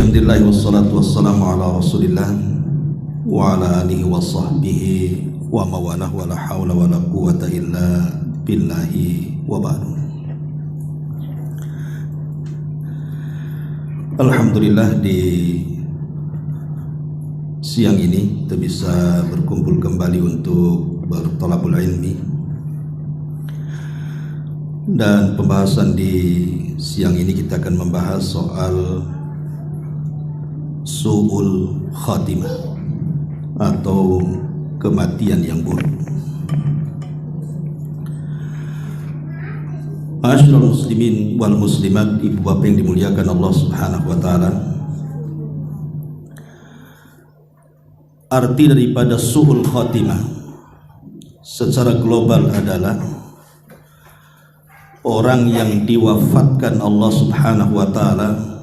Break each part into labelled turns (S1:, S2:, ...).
S1: Bismillahirrahmanirrahim. Wassalatu wassalamu ala Rasulillah wa ala alihi wa sahbihi wa mawalah wa la hawla wa la quwwata illa billahi wa ba'du. Alhamdulillah, di siang ini kita bisa berkumpul kembali untuk berthalabul ilmi. Dan pembahasan di siang ini kita akan membahas soal su'ul khatimah atau kematian yang buruk. Ma'asyiral muslimin wal muslimat, ibu bapak yang dimuliakan Allah Subhanahu wa taala. Arti daripada su'ul khatimah secara global adalah orang yang diwafatkan Allah Subhanahu wa taala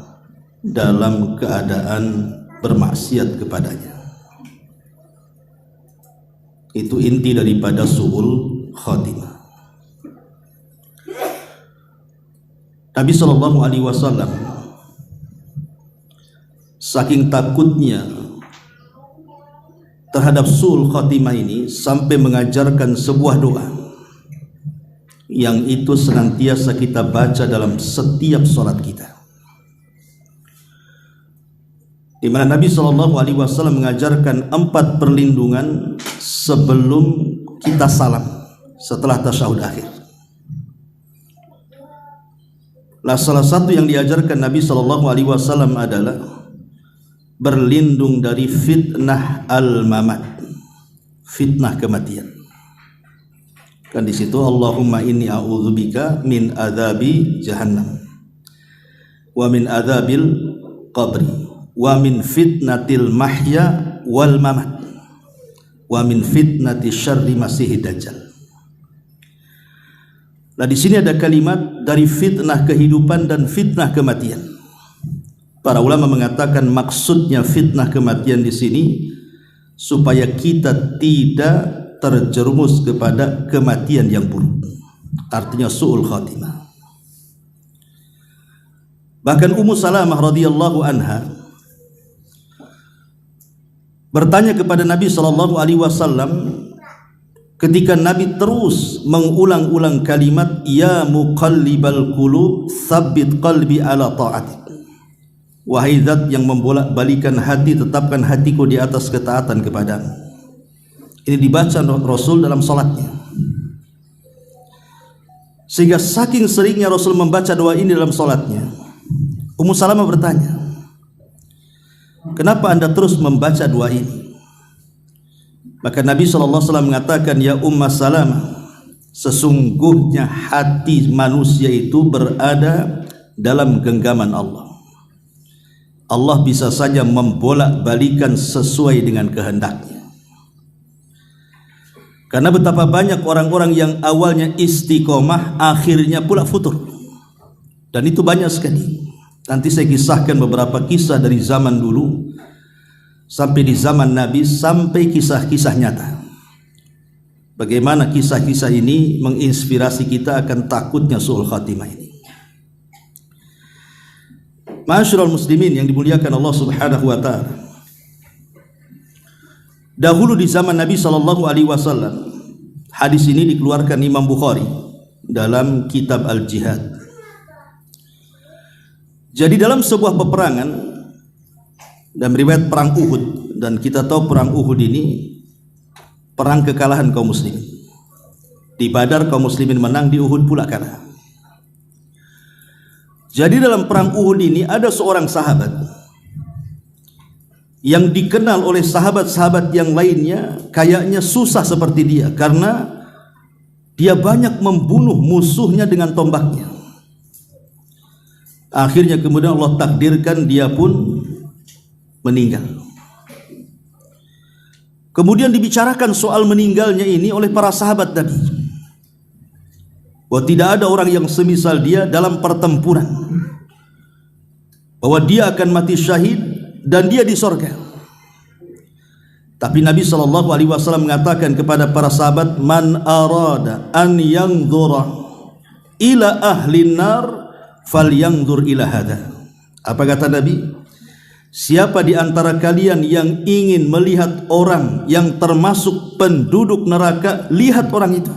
S1: dalam keadaan bermaksiat kepadanya. Itu inti daripada su'ul khatimah. Nabi SAW saking takutnya terhadap su'ul khatimah ini sampai mengajarkan sebuah doa yang itu senantiasa kita baca dalam setiap sholat kita, di mana Nabi SAW mengajarkan 4 perlindungan sebelum kita salam setelah tasyahud akhir. Nah, salah satu yang diajarkan Nabi SAW adalah berlindung dari fitnah al-mamat, fitnah kematian. Kan di situ Allahumma inni a'udzubika min adzabi jahannam wa min adzabil qabri wa min fitnatil mahya wal mamat wa min fitnati syarri masihid dajjal. Nah, di sini ada kalimat dari fitnah kehidupan dan fitnah kematian. Para ulama mengatakan maksudnya fitnah kematian di sini supaya kita tidak terjerumus kepada kematian yang buruk. Artinya su'ul khatimah. Bahkan Ummu Salamah radhiyallahu anha bertanya kepada Nabi SAW ketika Nabi terus mengulang-ulang kalimat ya muqallibal qulub tsabbit qalbi ala ta'atik. Wahai zat yang membolak-balikan hati, tetapkan hatiku di atas ketaatan kepadamu. Ini dibaca Rasul dalam salatnya. Sehingga saking seringnya Rasul membaca doa ini dalam salatnya, Ummu Salamah bertanya, kenapa anda terus membaca doa ini? Maka Nabi SAW mengatakan, ya Ummu Salamah, sesungguhnya hati manusia itu berada dalam genggaman Allah. Allah bisa saja membolak-balikan sesuai dengan kehendaknya. Karena betapa banyak orang-orang yang awalnya istiqomah akhirnya pula futur. Dan itu banyak sekali. Nanti saya kisahkan beberapa kisah dari zaman dulu sampai di zaman Nabi, sampai kisah-kisah nyata. Bagaimana kisah-kisah ini menginspirasi kita akan takutnya su'ul khatimah ini. Ma'asyiral muslimin yang dimuliakan Allah Subhanahu wa taala. Dahulu di zaman Nabi SAW, hadis ini dikeluarkan Imam Bukhari dalam kitab Al-Jihad. Jadi dalam sebuah peperangan dan riwayat perang Uhud, dan kita tahu perang Uhud ini perang kekalahan kaum muslimin. Di Badar kaum muslimin menang, di Uhud pula kalah. Jadi dalam perang Uhud ini ada seorang sahabat yang dikenal oleh sahabat-sahabat yang lainnya kayaknya susah seperti dia, karena dia banyak membunuh musuhnya dengan tombaknya. Akhirnya kemudian Allah takdirkan dia pun meninggal. Kemudian dibicarakan soal meninggalnya ini oleh para sahabat tadi, bahwa tidak ada orang yang semisal dia dalam pertempuran, bahwa dia akan mati syahid dan dia di sorga. Tapi Nabi SAW mengatakan kepada para sahabat, man arada an yanzura ila ahli nar falyanzur ila hada. Apa kata Nabi? siapa di antara kalian yang ingin melihat orang yang termasuk penduduk neraka, lihat orang itu.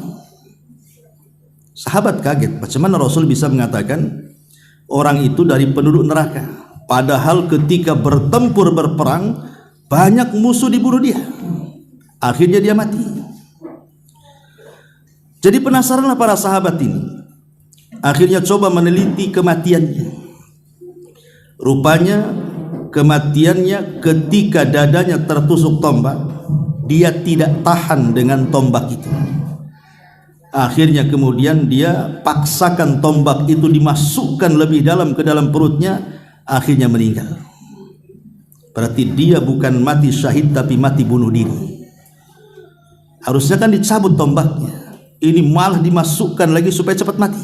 S1: Sahabat kaget, bagaimana Rasul bisa mengatakan orang itu dari penduduk neraka, padahal ketika bertempur berperang banyak musuh dibunuh dia, akhirnya dia mati. Jadi penasaranlah para sahabat ini, akhirnya coba meneliti kematiannya. Rupanya kematiannya ketika dadanya tertusuk tombak, dia tidak tahan dengan tombak itu. Akhirnya kemudian dia paksakan tombak itu dimasukkan lebih dalam ke dalam perutnya, akhirnya meninggal. Berarti dia bukan mati syahid tapi mati bunuh diri. Harusnya kan dicabut tombaknya, ini malah dimasukkan lagi supaya cepat mati.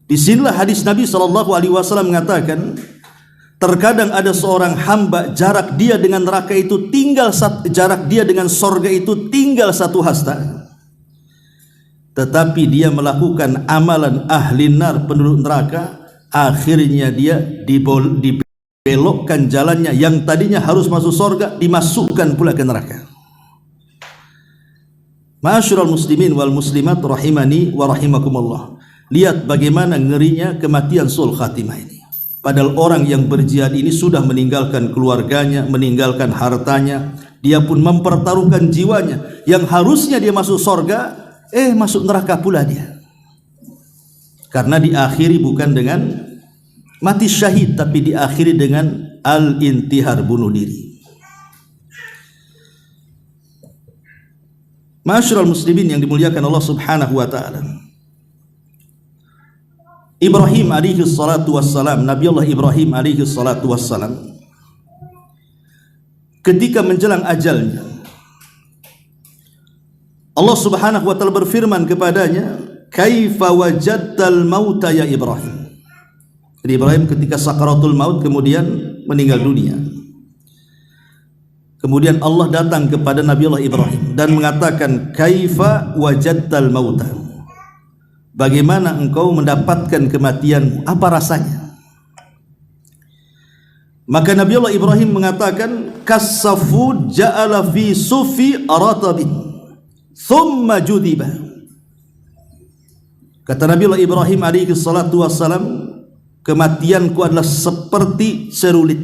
S1: Disinilah hadis Nabi SAW mengatakan, terkadang ada seorang hamba jarak dia dengan neraka itu tinggal jarak dia dengan sorga itu tinggal 1 hasta, tetapi dia melakukan amalan ahli nar, penduduk neraka, akhirnya dia dibelokkan jalannya, yang tadinya harus masuk sorga dimasukkan pula ke neraka. Ma'asyiral muslimin wal muslimat rahimani wa rahimakumullah. Lihat bagaimana ngerinya kematian su'ul khatimah ini. Padahal orang yang berjihad ini sudah meninggalkan keluarganya, meninggalkan hartanya, dia pun mempertaruhkan jiwanya. Yang harusnya dia masuk sorga, masuk neraka pula dia. Karena diakhiri bukan dengan mati syahid, tapi diakhiri dengan al-intihar, bunuh diri. Ma'asyiral muslimin yang dimuliakan Allah Subhanahu wa taala. Ibrahim alaihi salatu wassalam, Nabi Allah Ibrahim alaihi salatu wassalam, ketika menjelang ajalnya, Allah Subhanahu wa taala berfirman kepadanya, "Kaifa wajadtal mauta ya Ibrahim?" Jadi Ibrahim ketika sakaratul maut kemudian meninggal dunia. Kemudian Allah datang kepada Nabi Allah Ibrahim dan mengatakan, "Kaifa wajadtal mauta?" Bagaimana engkau mendapatkan kematianmu? Apa rasanya? Maka Nabi Allah Ibrahim mengatakan, "Kasafud ja'ala fi sufi aratabin thumma judiba." Kata Nabi Allah Ibrahim alaihi salatu wassalam, kematianku adalah seperti serulit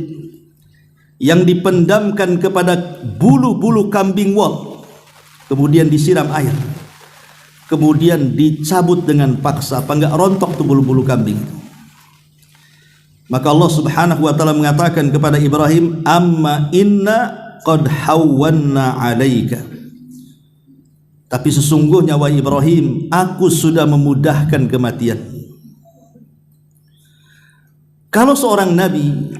S1: yang dipendamkan kepada bulu-bulu kambing wol, kemudian disiram air, kemudian dicabut dengan paksa, apa enggak rontok tuh bulu-bulu kambing itu. Maka Allah Subhanahu wa taala mengatakan kepada Ibrahim, "Amma inna qad hawwanna 'alaika." Tapi sesungguhnya wahai Ibrahim, aku sudah memudahkan kematian. Kalau seorang nabi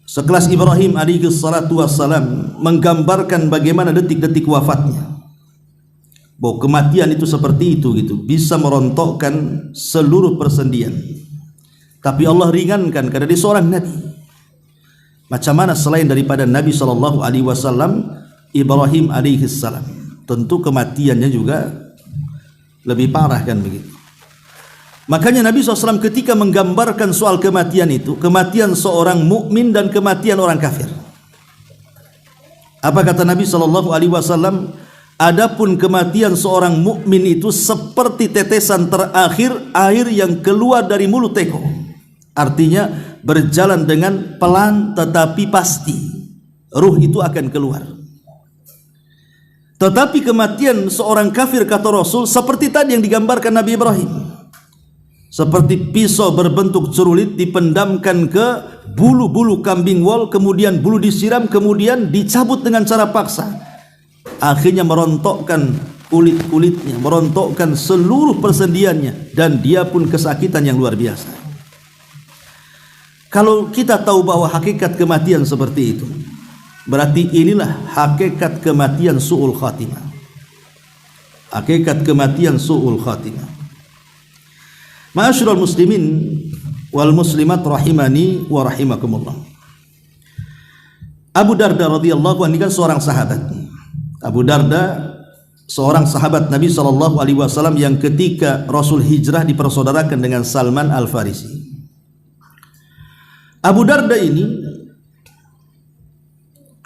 S1: sekelas Ibrahim alaihi salatu wassalam menggambarkan bagaimana detik-detik wafatnya, bahwa kematian itu seperti itu gitu, bisa merontokkan seluruh persendian. Tapi Allah ringankan karena dia seorang nabi. Macam mana selain daripada Nabi sallallahu alaihi wasallam, Ibrahim alaihi salam, tentu kematiannya juga lebih parah kan begitu. Makanya Nabi SAW ketika menggambarkan soal kematian itu, kematian seorang mukmin dan kematian orang kafir, apa kata Nabi SAW? Adapun kematian seorang mukmin itu seperti tetesan terakhir air yang keluar dari mulut teko. Artinya berjalan dengan pelan tetapi pasti, ruh itu akan keluar. Tetapi kematian seorang kafir, kata Rasul, seperti tadi yang digambarkan Nabi Ibrahim, seperti pisau berbentuk cerulit dipendamkan ke bulu-bulu kambing wol, kemudian bulu disiram, kemudian dicabut dengan cara paksa, akhirnya merontokkan kulit-kulitnya, merontokkan seluruh persendiannya, dan dia pun kesakitan yang luar biasa. Kalau kita tahu bahwa hakikat kematian seperti itu, berarti inilah hakikat kematian su'ul khatimah. Hakikat kematian su'ul khatimah. Ma'asyiral muslimin wal muslimat rahimani wa rahimakumullah. Abu Darda radhiyallahu anhu kan seorang sahabat. Abu Darda seorang sahabat Nabi SAW yang ketika Rasul hijrah dipersaudarakan dengan Salman Al-Farisi. Abu Darda ini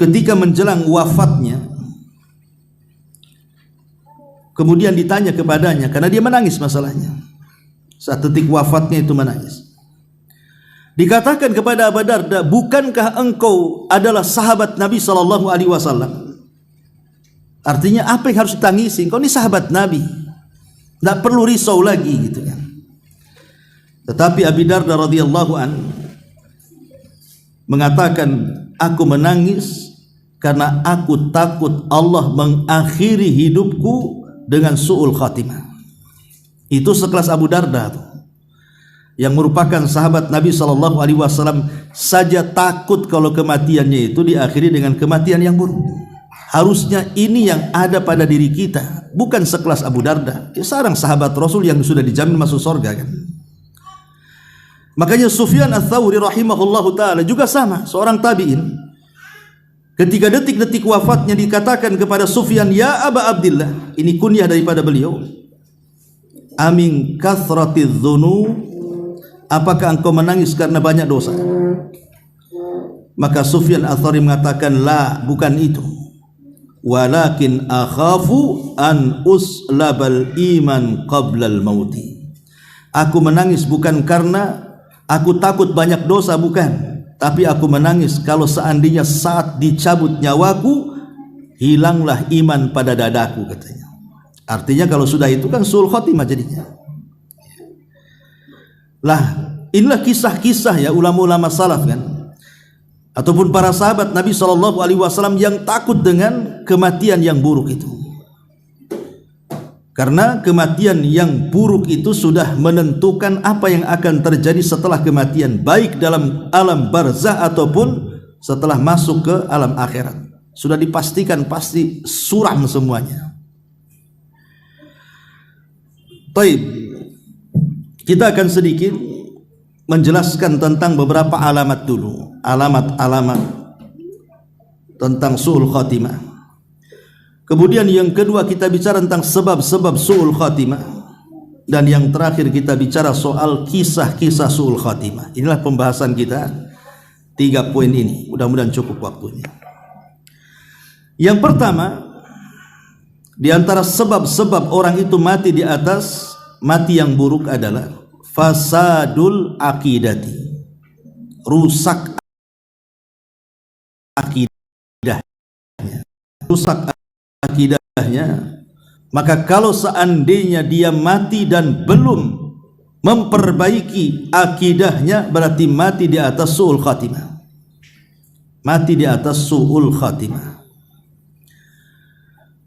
S1: ketika menjelang wafatnya, kemudian ditanya kepadanya, karena dia menangis masalahnya saat detik wafatnya itu menangis. Dikatakan kepada Abu Darda, bukankah engkau adalah sahabat Nabi Sallallahu Alaihi Wasallam? Artinya apa yang harus ditangisi? Engkau ini sahabat Nabi, tidak perlu risau lagi gitu kan. Tetapi Abu Darda radhiyallahu an mengatakan, aku menangis karena aku takut Allah mengakhiri hidupku dengan su'ul khatimah. Itu sekelas Abu Darda tuh, yang merupakan sahabat Nabi Sallallahu Alaihi Wasallam saja takut kalau kematiannya itu diakhiri dengan kematian yang buruk. Harusnya ini yang ada pada diri kita, bukan sekelas Abu Darda, seorang sahabat Rasul yang sudah dijamin masuk surga kan. Makanya Sufyan Ats-Tsauri rahimahullahu taala juga sama, seorang tabi'in. Ketika detik-detik wafatnya dikatakan kepada Sufyan, ya Aba Abdillah, ini kunyah daripada beliau, amin kathratiz dzunub, apakah engkau menangis karena banyak dosa? Maka Sufyan Ats-Tsauri mengatakan, la, bukan itu, walakin akhafu an uslabal iman qablal mauti. Aku menangis bukan karena aku takut banyak dosa, bukan, tapi aku menangis kalau seandainya saat dicabut nyawaku hilanglah iman pada dadaku, katanya. Artinya kalau sudah itu kan su'ul khotimah jadinya. Lah, inilah kisah-kisah ya ulama-ulama salaf kan, ataupun para sahabat Nabi Sallallahu Alaihi Wasallam yang takut dengan kematian yang buruk itu. Karena kematian yang buruk itu sudah menentukan apa yang akan terjadi setelah kematian, baik dalam alam barzah ataupun setelah masuk ke alam akhirat. Sudah dipastikan pasti suram semuanya. Baik, kita akan sedikit menjelaskan tentang beberapa alamat dulu, alamat-alamat tentang su'ul khatimah. Kemudian yang kedua kita bicara tentang sebab-sebab su'ul khatimah, dan yang terakhir kita bicara soal kisah-kisah su'ul khatimah. Inilah pembahasan kita, 3 poin ini, mudah-mudahan cukup waktunya. Yang pertama, di antara sebab-sebab orang itu mati di atas mati yang buruk adalah fasadul akidati, rusak akidahnya, rusak akidahnya. Maka kalau seandainya dia mati dan belum memperbaiki akidahnya, berarti mati di atas su'ul khatimah, mati di atas su'ul khatimah.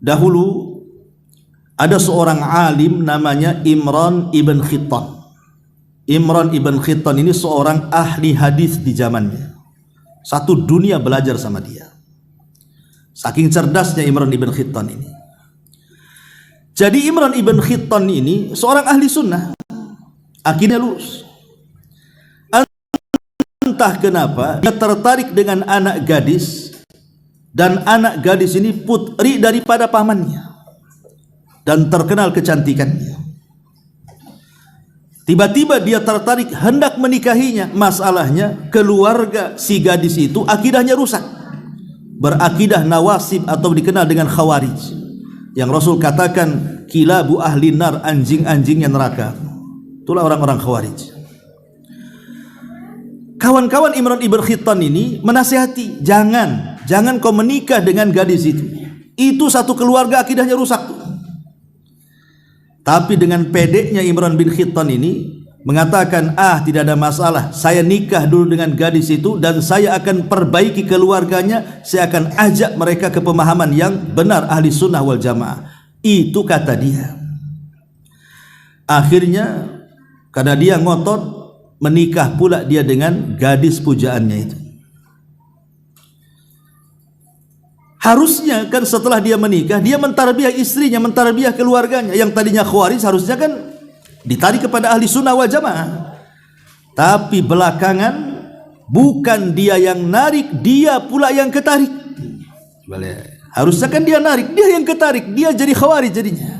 S1: Dahulu ada seorang alim namanya Imran ibn Khittan. Imran ibn Khittan ini seorang ahli hadis di zamannya. Satu dunia belajar sama dia, saking cerdasnya Imran ibn Khittan ini. Jadi Imran ibn Khittan ini seorang ahli sunnah, akidahnya lurus. Entah kenapa dia tertarik dengan anak gadis, dan anak gadis ini putri daripada pamannya dan terkenal kecantikannya. Tiba-tiba dia tertarik hendak menikahinya. Masalahnya keluarga si gadis itu akidahnya rusak, berakidah nawasib atau dikenal dengan khawarij, yang Rasul katakan kilabu ahli nar, anjing-anjingnya neraka. Itulah orang-orang khawarij. Kawan-kawan Imran ibn Khittan ini menasihati, jangan kau menikah dengan gadis itu satu keluarga akidahnya rusak. Tapi dengan pedeknya Imran bin Khittan ini mengatakan, tidak ada masalah, saya nikah dulu dengan gadis itu dan saya akan perbaiki keluarganya, saya akan ajak mereka ke pemahaman yang benar ahli sunnah wal jamaah. Itu kata dia. Akhirnya karena dia ngotot, menikah pula dia dengan gadis pujaannya itu. Harusnya kan setelah dia menikah, dia mentarbiah istrinya, mentarbiah keluarganya. Yang tadinya khawarij harusnya kan ditarik kepada ahli sunnah wal jamaah. Tapi belakangan bukan dia yang narik, dia pula yang ketarik. Harusnya kan dia narik, dia yang ketarik, dia jadi khawarij jadinya.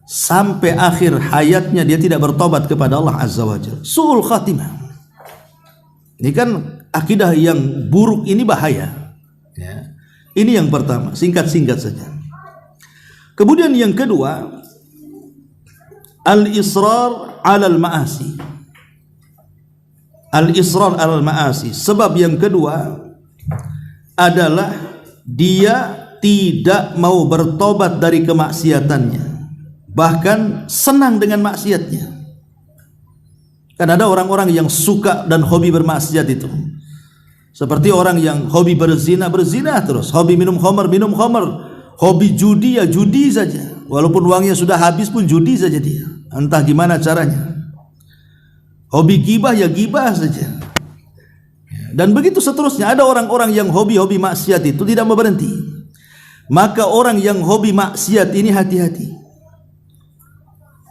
S1: Sampai akhir hayatnya dia tidak bertobat kepada Allah Azza wa Jalla. Su'ul khatimah. Ini kan akidah yang buruk, ini bahaya. Ya. Ini yang pertama, singkat-singkat saja. Kemudian yang kedua, al-israr 'alal ma'asi. Al-israr 'alal ma'asi. Sebab yang kedua adalah dia tidak mau bertobat dari kemaksiatannya, bahkan senang dengan maksiatnya. Kan ada orang-orang yang suka dan hobi bermaksiat itu, seperti orang yang hobi berzina terus, hobi minum khamar, hobi judi, ya judi saja, walaupun uangnya sudah habis pun judi saja dia, entah gimana caranya. Hobi gibah, ya gibah saja, dan begitu seterusnya. Ada orang-orang yang hobi maksiat itu tidak mau berhenti. Maka orang yang hobi maksiat ini hati-hati,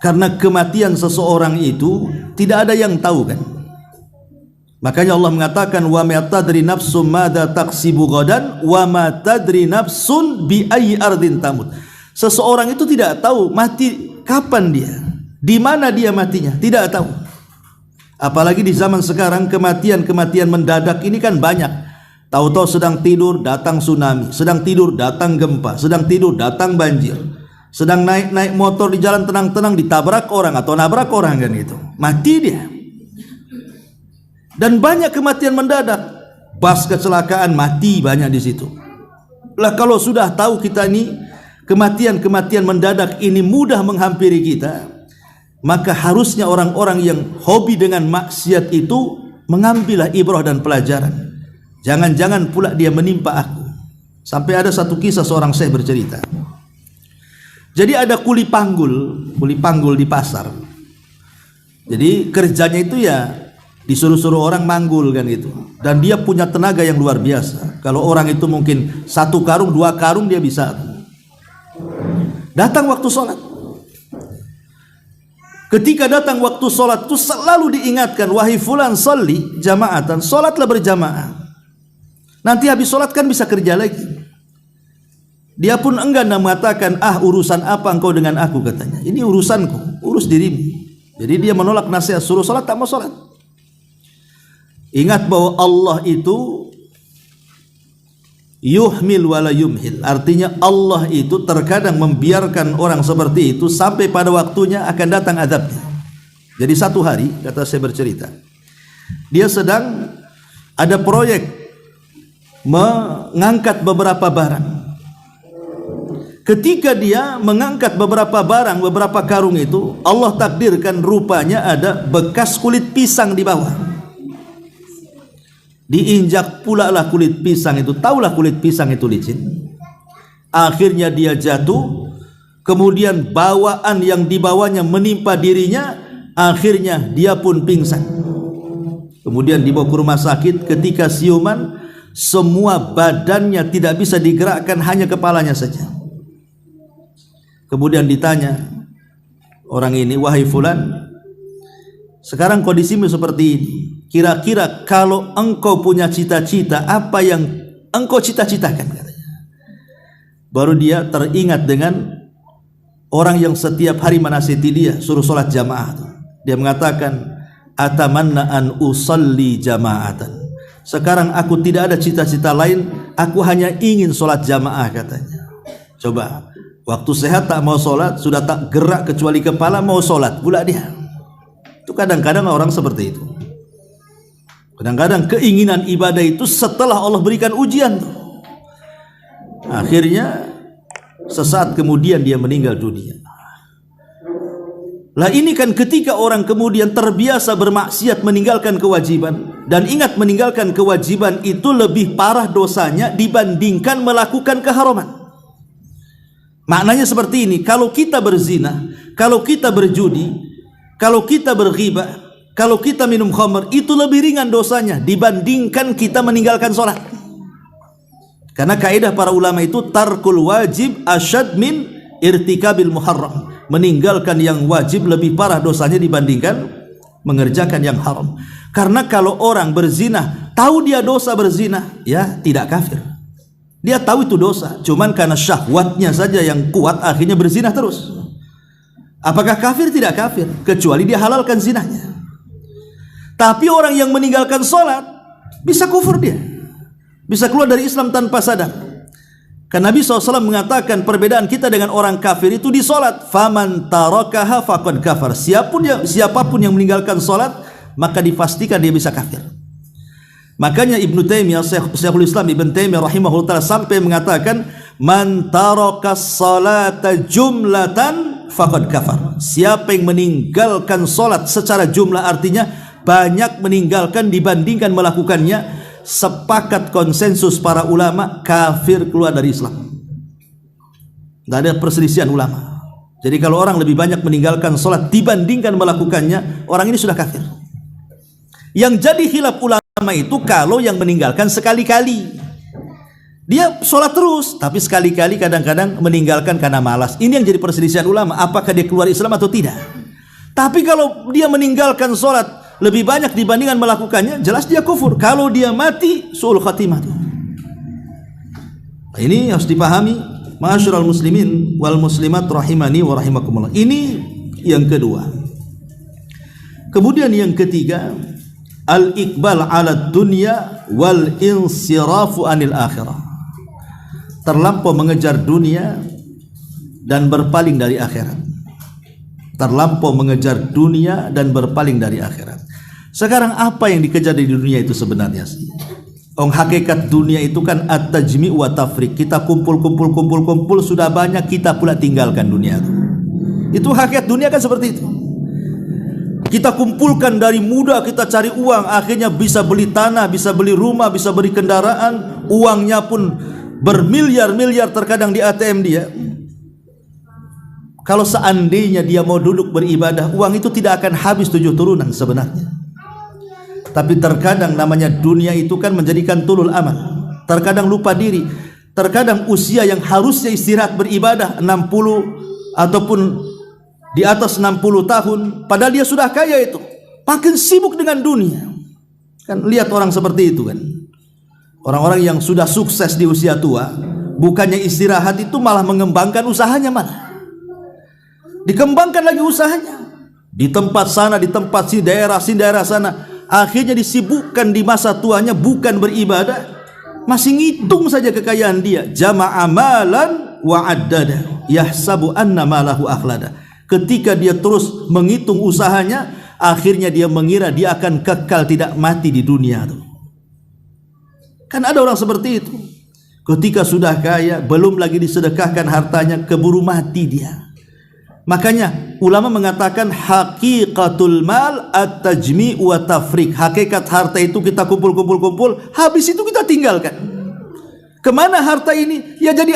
S1: karena kematian seseorang itu tidak ada yang tahu kan. Makanya Allah mengatakan, wa ma tadri nafsum madza taksibu ghadan wa ma tadri nafsun bi ayyi ardin tamut. Seseorang itu tidak tahu mati kapan dia, di mana dia matinya, tidak tahu. Apalagi di zaman sekarang, kematian mendadak ini kan banyak. Tahu-tahu sedang tidur datang tsunami, sedang tidur datang gempa, sedang tidur datang banjir, sedang naik motor di jalan tenang-tenang ditabrak orang atau nabrak orang, kan itu mati dia. Dan banyak kematian mendadak, bus kecelakaan, mati banyak di situ. Lah kalau sudah tahu kita ini kematian mendadak ini mudah menghampiri kita, maka harusnya orang-orang yang hobi dengan maksiat itu mengambillah ibrah dan pelajaran. Jangan-jangan pula dia menimpa aku. Sampai ada satu kisah seorang syekh bercerita. Jadi ada kuli panggul di pasar. Jadi kerjanya itu ya disuruh-suruh orang manggul kan gitu. Dan dia punya tenaga yang luar biasa. Kalau orang itu mungkin 1 karung 2 karung dia bisa. Datang waktu sholat. Ketika datang waktu sholat itu selalu diingatkan, wahai fulan sholli jama'atan, sholatlah berjamaah. Nanti habis sholat kan bisa kerja lagi. Dia pun enggan mengatakan, urusan apa engkau dengan aku, katanya. Ini urusanku, urus dirimu. Jadi dia menolak nasihat, suruh sholat tak mau sholat. Ingat bahwa Allah itu yuhmil wala yumhil. Artinya Allah itu terkadang membiarkan orang seperti itu sampai pada waktunya akan datang azabnya. Jadi satu hari, kata saya bercerita, dia sedang ada proyek mengangkat beberapa barang. Ketika dia mengangkat beberapa barang, beberapa karung itu, Allah takdirkan rupanya ada bekas kulit pisang di bawah. Diinjak pula lah kulit pisang itu. Taulah kulit pisang itu licin. Akhirnya dia jatuh, kemudian bawaan yang dibawanya menimpa dirinya, akhirnya dia pun pingsan. Kemudian dibawa ke rumah sakit. Ketika siuman, semua badannya tidak bisa digerakkan, hanya kepalanya saja. Kemudian ditanya orang ini, wahai fulan, sekarang kondisimu seperti ini, kira-kira kalau engkau punya cita-cita, apa yang engkau cita-citakan, katanya. Baru dia teringat dengan orang yang setiap hari menasihati dia, suruh sholat jamaah. Dia mengatakan, atamanna an usalli jama'atan. Sekarang aku tidak ada cita-cita lain, aku hanya ingin sholat jamaah, katanya. Coba, waktu sehat tak mau sholat, sudah tak gerak kecuali kepala, mau sholat pula dia. Itu kadang-kadang orang seperti itu. Kadang-kadang keinginan ibadah itu setelah Allah berikan ujian tuh. Akhirnya sesaat kemudian dia meninggal dunia. Lah ini kan ketika orang kemudian terbiasa bermaksiat, meninggalkan kewajiban. Dan ingat, meninggalkan kewajiban itu lebih parah dosanya dibandingkan melakukan keharaman. Maknanya seperti ini, kalau kita berzina, kalau kita berjudi, kalau kita berghibah, kalau kita minum khamr, itu lebih ringan dosanya dibandingkan kita meninggalkan sholat. Karena kaidah para ulama itu, tarkul wajib asyad min irtikabil muharram. Meninggalkan yang wajib lebih parah dosanya dibandingkan mengerjakan yang haram. Karena kalau orang berzina, tahu dia dosa berzina, ya tidak kafir. Dia tahu itu dosa, cuman karena syahwatnya saja yang kuat, akhirnya berzina terus. Apakah kafir? Tidak kafir, kecuali dia halalkan zinanya. Tapi orang yang meninggalkan sholat, bisa kufur dia, bisa keluar dari Islam tanpa sadar. Karena Nabi SAW mengatakan perbedaan kita dengan orang kafir itu di solat. Faman tarakaha faqad kafar. Siapapun yang meninggalkan solat, maka dipastikan dia bisa kafir. Makanya Ibnu Taimiyah, Syekhul Islam Ibnu Taimiyah rahimahullah sampai mengatakan, man tarakas salata jumlatan faqad kafar. Siapa yang meninggalkan solat secara jumlah, artinya banyak meninggalkan dibandingkan melakukannya, sepakat konsensus para ulama kafir, keluar dari Islam. Tidak ada perselisihan ulama. Jadi kalau orang lebih banyak meninggalkan sholat dibandingkan melakukannya, orang ini sudah kafir. Yang jadi khilaf ulama itu kalau yang meninggalkan sekali-kali. Dia sholat terus, tapi sekali-kali kadang-kadang meninggalkan karena malas. Ini yang jadi perselisihan ulama, apakah dia keluar Islam atau tidak. Tapi kalau dia meninggalkan sholat lebih banyak dibandingkan melakukannya, jelas dia kufur. Kalau dia mati, su'ul khatimah. Ini harus dipahami, ma'asyiral muslimin wal muslimat rahimani wa rahimakumullah. Ini yang kedua. Kemudian yang ketiga, al-iqbal 'ala dunya wal insirafu 'anil akhirah. Terlampau mengejar dunia dan berpaling dari akhirat. Terlampau mengejar dunia dan berpaling dari akhirat. Sekarang apa yang dikejar di dunia itu sebenarnya sih? Hakikat dunia itu kan at-tajmi' wa tafriq. Kita kumpul sudah banyak, kita pula tinggalkan dunia itu. Itu hakikat dunia kan seperti itu. Kita kumpulkan dari muda, kita cari uang, akhirnya bisa beli tanah, bisa beli rumah, bisa beli kendaraan, uangnya pun bermiliar-miliar terkadang di ATM dia. Kalau seandainya dia mau duduk beribadah, uang itu tidak akan habis 7 turunan sebenarnya. Tapi terkadang namanya dunia itu kan menjadikan tulul amal. Terkadang lupa diri. Terkadang usia yang harusnya istirahat beribadah 60 ataupun di atas 60 tahun, padahal dia sudah kaya itu, makin sibuk dengan dunia. Kan lihat orang seperti itu kan. Orang-orang yang sudah sukses di usia tua, bukannya istirahat itu malah mengembangkan usahanya malah. Dikembangkan lagi usahanya. Di tempat sana, di tempat si daerah sana. Akhirnya disibukkan di masa tuanya bukan beribadah, masih ngitung saja kekayaan dia. Jama'a malan wa addada yahsabu anna malahu akhlada. Ketika dia terus menghitung usahanya, akhirnya dia mengira dia akan kekal tidak mati di dunia itu. Kan ada orang seperti itu. Ketika sudah kaya, belum lagi disedekahkan hartanya, keburu mati dia. Makanya ulama mengatakan haqiqatul mal at-tajmi' wa tafriq. Hakikat harta itu kita kumpul, habis itu kita tinggalkan. Kemana harta ini? Ya jadi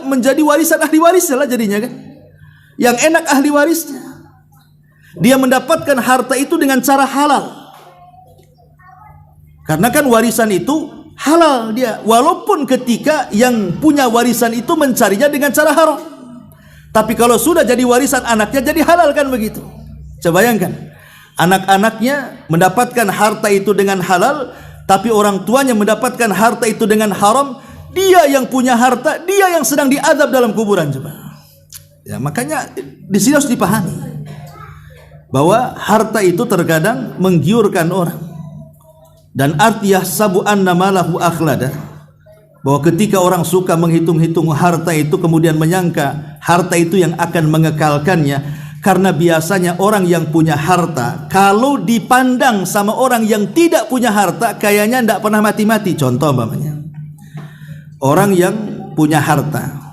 S1: menjadi warisan ahli warisnya lah jadinya kan. Yang enak ahli warisnya. Dia mendapatkan harta itu dengan cara halal. Karena kan warisan itu halal dia. Walaupun ketika yang punya warisan itu mencarinya dengan cara haram. Tapi kalau sudah jadi warisan anaknya jadi halal kan begitu. Coba bayangkan, anak-anaknya mendapatkan harta itu dengan halal, tapi orang tuanya mendapatkan harta itu dengan haram. Dia yang punya harta, dia yang sedang diazab dalam kuburan. Coba. Ya, makanya di sini harus dipahami bahwa harta itu terkadang menggiurkan orang. Dan arti yahsabu anna malahu akhlada, bahwa ketika orang suka menghitung-hitung harta itu kemudian menyangka harta itu yang akan mengekalkannya. Karena biasanya orang yang punya harta kalau dipandang sama orang yang tidak punya harta kayaknya tidak pernah mati-mati. Contoh umpamanya, orang yang punya harta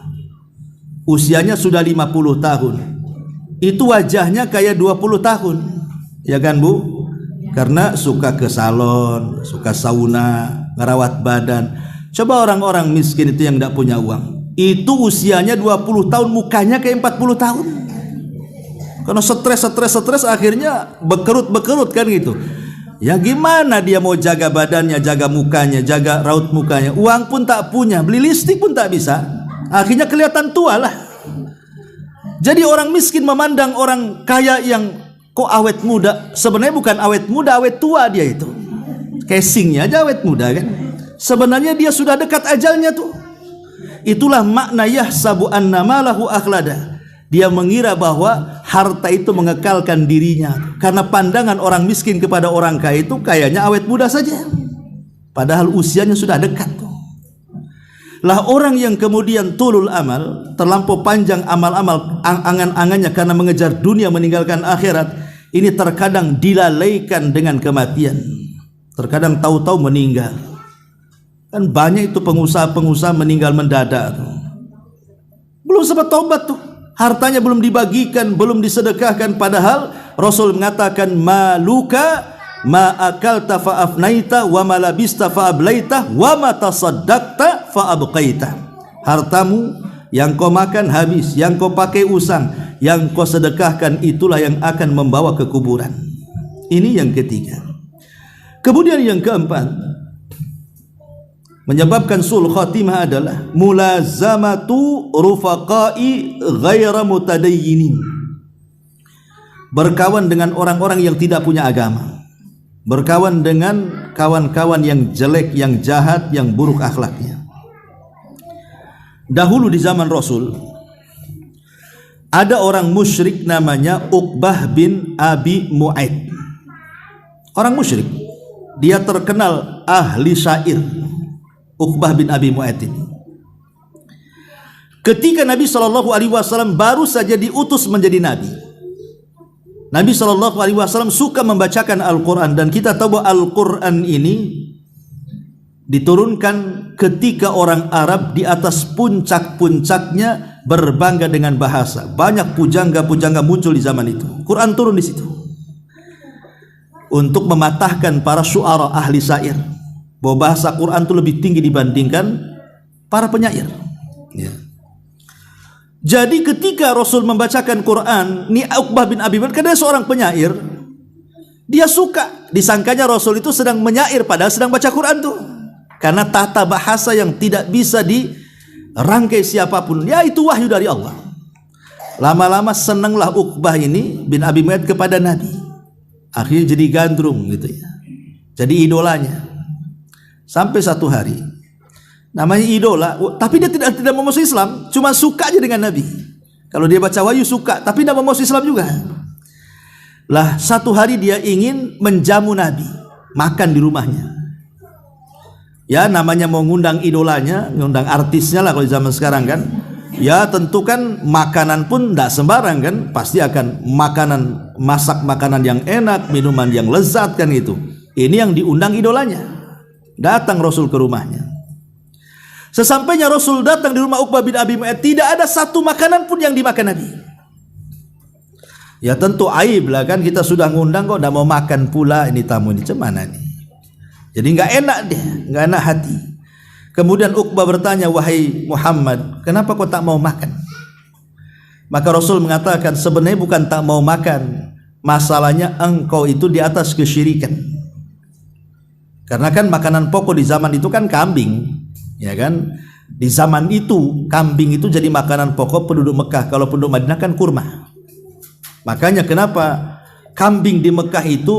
S1: usianya sudah 50 tahun, itu wajahnya kayak 20 tahun, ya kan Bu? Karena suka ke salon, suka sauna, ngerawat badan. Coba orang-orang miskin itu yang tidak punya uang, itu usianya 20 tahun, mukanya kayak 40 tahun. Karena stres akhirnya bekerut kan gitu. Ya gimana dia mau jaga badannya, jaga mukanya, jaga raut mukanya, uang pun tak punya, beli listrik pun tak bisa. Akhirnya kelihatan tua lah. Jadi orang miskin memandang orang kaya yang kok awet muda, sebenarnya bukan awet muda, awet tua dia itu. Casingnya aja awet muda kan. Sebenarnya dia sudah dekat ajalnya tuh. Itulah makna yahsabu anna malahu akhlada. Dia mengira bahwa harta itu mengekalkan dirinya. Karena pandangan orang miskin kepada orang kaya itu kayaknya awet muda saja. padahal usianya sudah dekat tuh. Lah orang yang kemudian tulul amal, terlampau panjang amal-amal angan-angannya karena mengejar dunia meninggalkan akhirat, ini terkadang dilalaikan dengan kematian. Terkadang tahu-tahu meninggal. Kan banyak itu pengusaha-pengusaha meninggal mendadak tuh. Belum sempat tobat tuh. Hartanya belum dibagikan, belum disedekahkan, padahal Rasul mengatakan maluka ma akalta fa afnaita wa ma labista fa ablaita wa ma tasaddaqta fa abqaita. Hartamu yang kau makan habis, yang kau pakai usang, yang kau sedekahkan itulah yang akan membawa ke kuburan. Ini yang ketiga. Kemudian yang keempat, menyebabkan sul khatimah adalah mulazamatu rufaqai ghaira mutadayyinin. Berkawan dengan orang-orang yang tidak punya agama. Berkawan dengan kawan-kawan yang jelek, yang jahat, yang buruk akhlaknya. Dahulu di zaman Rasul ada orang musyrik namanya Uqbah bin Abi Mu'aid. Orang musyrik, dia terkenal ahli syair. Uqbah bin Abi Mu'aid ini. Ketika Nabi SAW baru saja diutus menjadi nabi, Nabi SAW suka membacakan Al-Quran, dan kita tahu bahwa Al-Quran ini diturunkan ketika orang Arab di atas puncak-puncaknya berbangga dengan bahasa. Banyak pujangga-pujangga muncul di zaman itu. Quran turun di situ untuk mematahkan para syu'ara ahli syair, bahwa bahasa Quran itu lebih tinggi dibandingkan para penyair. Ya. Jadi ketika Rasul membacakan Quran, ini Uqbah bin Abi Mu'aid, karena dia seorang penyair, dia suka, disangkanya Rasul itu sedang menyair padahal sedang baca Quran tuh. Karena tata bahasa yang tidak bisa dirangkai siapapun, ya itu wahyu dari Allah. Lama-lama senanglah Uqbah ini bin Abi Mu'aid kepada Nabi. Akhirnya jadi gandrung gitu ya. Jadi idolanya. Sampai satu hari, namanya idola, tapi dia tidak mau masuk Islam, cuma suka aja dengan Nabi. Kalau dia baca wahyu suka, tapi tidak mau masuk Islam juga. Lah satu hari dia ingin menjamu Nabi, makan di rumahnya. Ya namanya mau ngundang idolanya, ngundang artisnya lah kalau di zaman sekarang kan. Ya tentu kan makanan pun tidak sembarang kan, pasti akan masak makanan yang enak, minuman yang lezat kan itu. Ini yang diundang idolanya. Datang Rasul ke rumahnya. Sesampainya Rasul datang di rumah Uqbah bin Abi Mu'aid, tidak ada satu makanan pun yang dimakan Nabi. Ya tentu aib lah kan, kita sudah ngundang kok tidak mau makan pula, ini tamu ini cemana nih. Jadi nggak enak dia, nggak enak hati. Kemudian Uqbah bertanya, wahai Muhammad, kenapa kau tak mau makan? Maka Rasul mengatakan, sebenarnya bukan tak mau makan, masalahnya engkau itu di atas kesyirikan. Karena kan makanan pokok di zaman itu kan kambing, ya kan? Di zaman itu kambing itu jadi makanan pokok penduduk Mekah. Kalau penduduk Madinah kan kurma. Makanya kenapa kambing di Mekah itu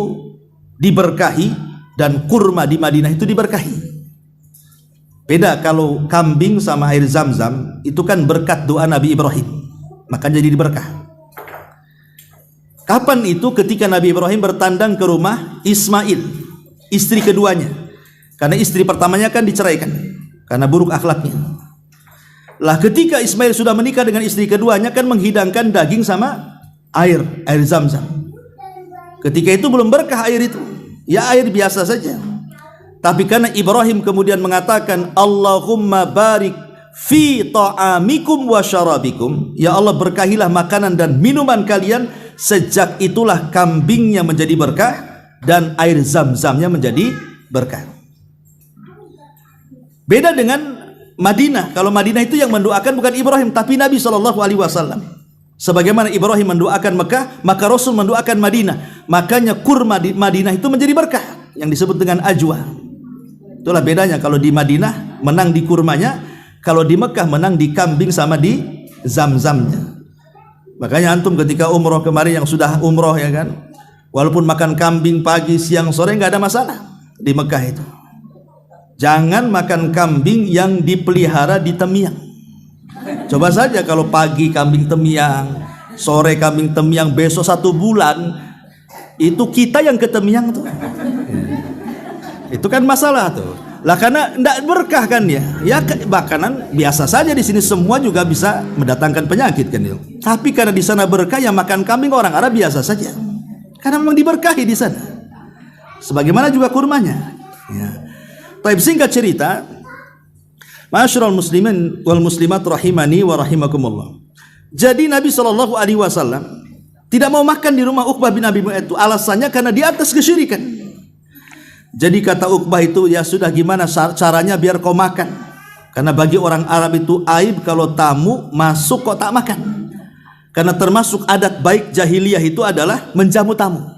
S1: diberkahi dan kurma di Madinah itu diberkahi. Beda kalau kambing sama air Zam-Zam itu kan berkat doa Nabi Ibrahim, maka jadi diberkah. Kapan itu? Ketika Nabi Ibrahim bertandang ke rumah Ismail, istri keduanya. Karena istri pertamanya kan diceraikan karena buruk akhlaknya. Lah ketika Ismail sudah menikah dengan istri keduanya, kan menghidangkan daging sama air Zam-Zam. Ketika itu belum berkah air itu, ya air biasa saja. Tapi karena Ibrahim kemudian mengatakan, Allahumma barik fi ta'amikum wa syarabikum, ya Allah berkahilah makanan dan minuman kalian. Sejak itulah kambingnya menjadi berkah dan air Zam-Zamnya menjadi berkah. Beda dengan Madinah. Kalau Madinah itu yang mendoakan bukan Ibrahim, tapi Nabi SAW. Sebagaimana Ibrahim mendoakan Mekah, maka Rasul mendoakan Madinah. Makanya kurma di Madinah itu menjadi berkah, yang disebut dengan ajwa. Itulah bedanya, kalau di Madinah menang di kurmanya, kalau di Mekah menang di kambing sama di Zam-Zamnya. Makanya antum ketika umroh kemarin, yang sudah umroh ya kan, walaupun makan kambing pagi, siang, sore nggak ada masalah di Mekah itu. Jangan makan kambing yang dipelihara di Temiang. Coba saja kalau pagi kambing Temiang, sore kambing Temiang, besok 1 bulan itu kita yang ke Temiang tuh. Itu kan masalah tuh. Lah karena tidak berkah kan ya. Ya makanan biasa saja di sini semua juga bisa mendatangkan penyakit kan itu. Tapi karena di sana berkah, yang makan kambing orang Arab biasa saja. Karena memang diberkahi di sana. Sebagaimana juga kurmanya. Ya. Taib, singkat cerita, ma'asyiral muslimin wal muslimat rahimani wa rahimakumullah. Jadi Nabi SAW tidak mau makan di rumah Uqbah bin Abi Mu'ayth itu. Alasannya karena di atas kesyirikan. Jadi kata Uqbah itu, ya sudah, gimana caranya biar kau makan? Karena bagi orang Arab itu aib kalau tamu masuk kok tak makan. Karena termasuk adat baik jahiliyah itu adalah menjamu tamu.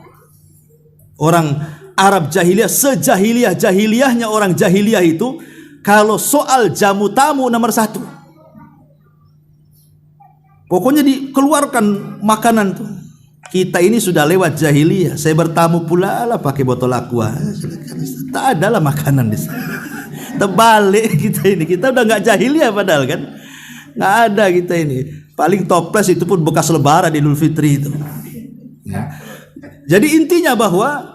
S1: Orang Arab jahiliyah, sejahiliyah-jahiliyahnya orang jahiliyah itu, kalau soal jamu tamu nomor satu. Pokoknya dikeluarkan makanan tuh. Kita ini sudah lewat jahiliyah. Saya bertamu pula lah pakai botol aqua. Tak ada lah makanan di sana. Terbalik kita ini. Kita udah nggak jahiliyah padahal kan. Nggak ada kita ini. Paling toples itu pun bekas lebaran di Idul Fitri itu. Ya. Jadi intinya bahwa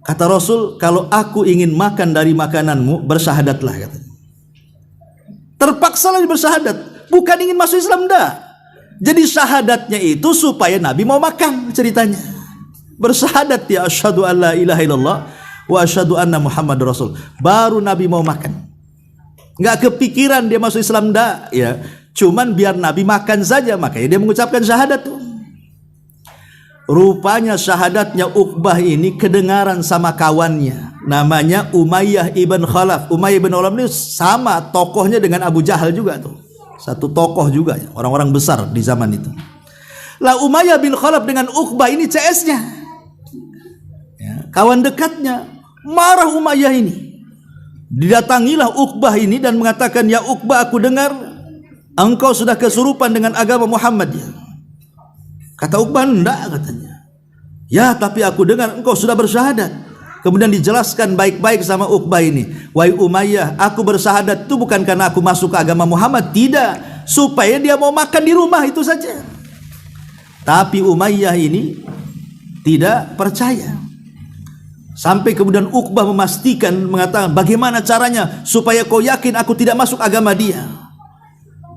S1: kata Rasul, kalau aku ingin makan dari makananmu, bersyahadatlah katanya. Terpaksalah bersyahadat. Bukan ingin masuk Islam, enggak. Jadi syahadatnya itu supaya Nabi mau makan ceritanya. Bersyahadat ya asyhadu an la ilaha illallah wa asyhadu anna Muhammad Rasul. Baru Nabi mau makan. Enggak kepikiran dia masuk Islam enggak ya. Cuman biar Nabi makan saja, makanya dia mengucapkan syahadat tuh. Rupanya syahadatnya Uqbah ini kedengaran sama kawannya. Namanya Umayyah ibn Khalaf. Umayyah ibn Khalaf ini sama tokohnya dengan Abu Jahal juga tuh. Satu tokoh juga ya, orang-orang besar di zaman itu. Lah Umayyah bin Khalaf dengan Uqbah ini CS-nya. Ya, kawan dekatnya. Marah Umayyah ini. Didatangilah Uqbah ini dan mengatakan, ya Uqbah, aku dengar engkau sudah kesurupan dengan agama Muhammad ya. Kata Uqbah, enggak katanya. Ya, tapi aku dengar engkau sudah bersyahadat. Kemudian dijelaskan baik-baik sama Uqbah ini. Wahai Umayyah, aku bersyahadat itu bukan karena aku masuk ke agama Muhammad. Tidak. Supaya dia mau makan di rumah, itu saja. Tapi Umayyah ini tidak percaya. Sampai kemudian Uqbah memastikan, mengatakan, bagaimana caranya supaya kau yakin aku tidak masuk agama dia?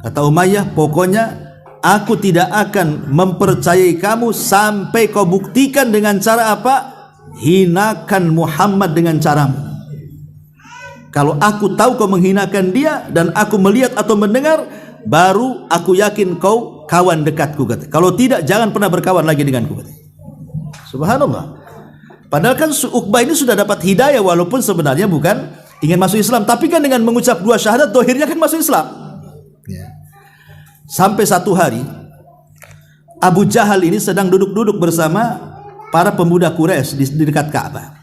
S1: Kata Umayyah, pokoknya aku tidak akan mempercayai kamu sampai kau buktikan dengan cara apa? Hinakan Muhammad dengan caramu. Kalau aku tahu kau menghinakan dia dan aku melihat atau mendengar, baru aku yakin kau kawan dekatku, kata. Kalau tidak, jangan pernah berkawan lagi denganku, kata. Subhanallah. Padahal kan Uqbah ini sudah dapat hidayah, walaupun sebenarnya bukan ingin masuk Islam, tapi kan dengan mengucap dua syahadat dohirnya kan masuk Islam. Sampai satu hari Abu Jahal ini sedang duduk-duduk bersama para pemuda Quraisy di dekat Ka'bah.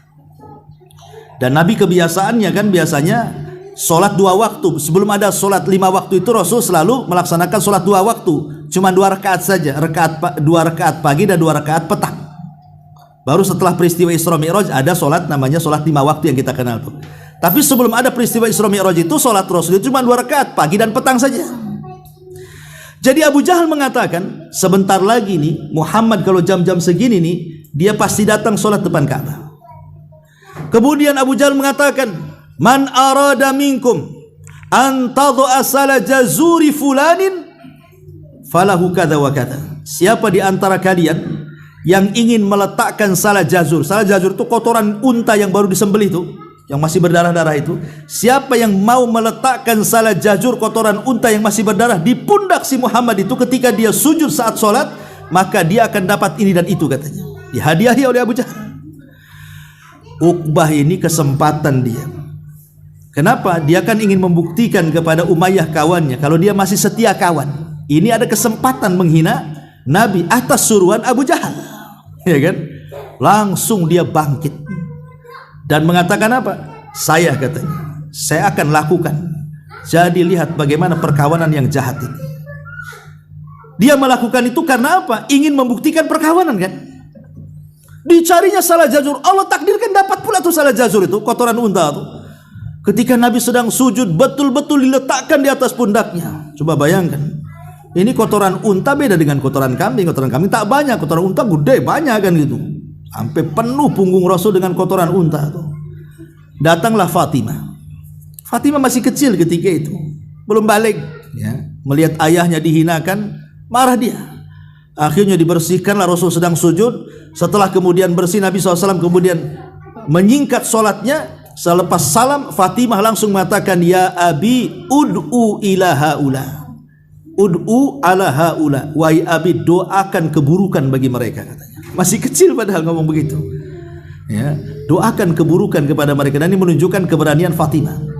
S1: Dan Nabi kebiasaannya kan biasanya sholat dua waktu. Sebelum ada sholat 5 waktu itu Rasul selalu melaksanakan sholat 2 waktu. Cuma 2 rakaat saja, 2 rakaat pagi dan 2 rakaat petang. Baru setelah peristiwa Isra Mi'raj ada sholat namanya sholat 5 waktu yang kita kenal tuh. Tapi sebelum ada peristiwa Isra Mi'raj itu sholat Rasul itu cuma 2 rakaat pagi dan petang saja. Jadi Abu Jahal mengatakan, sebentar lagi nih Muhammad kalau jam-jam segini nih dia pasti datang sholat depan Ka'bah. Kemudian Abu Jahal mengatakan, man arada minkum an tadhu'a salah jazuri fulanin falahu kadza wa kadza. Siapa di antara kalian yang ingin meletakkan salah jazur itu kotoran unta yang baru disembelih itu, yang masih berdarah-darah itu. Siapa yang mau meletakkan salah jazur kotoran unta yang masih berdarah di pundak si Muhammad itu ketika dia sujud saat sholat, maka dia akan dapat ini dan itu, katanya. Dihadiahi oleh Abu Jahal. Uqbah ini kesempatan dia. Kenapa? Dia kan ingin membuktikan kepada Umayyah kawannya kalau dia masih setia kawan. Ini ada kesempatan menghina Nabi atas suruhan Abu Jahal. Ya kan? Langsung dia bangkit dan mengatakan apa? Saya, katanya, saya akan lakukan. Jadi lihat bagaimana perkawanan yang jahat ini. Dia melakukan itu karena apa? Ingin membuktikan perkawanan kan? Dicarinya salah jazur. Allah takdirkan dapat pula tuh salah jazur itu, kotoran unta itu. Ketika Nabi sedang sujud, betul-betul diletakkan di atas pundaknya. Coba bayangkan. Ini kotoran unta beda dengan kotoran kambing. Kotoran kambing tak banyak, kotoran unta gede, banyak kan gitu. Sampai penuh punggung Rasul dengan kotoran unta itu. Datanglah Fatimah. Fatimah masih kecil ketika itu, belum balik, ya. Melihat ayahnya dihinakan, marah dia. Akhirnya dibersihkanlah, Rasul sedang sujud. Setelah kemudian bersih, Nabi SAW kemudian menyingkat sholatnya. Selepas salam, Fatimah langsung mengatakan, ya abi ud'u ila haula, ud'u ala haula, wahai abi, doakan keburukan bagi mereka, katanya. Masih kecil padahal ngomong begitu, ya, doakan keburukan kepada mereka. Dan ini menunjukkan keberanian Fatimah.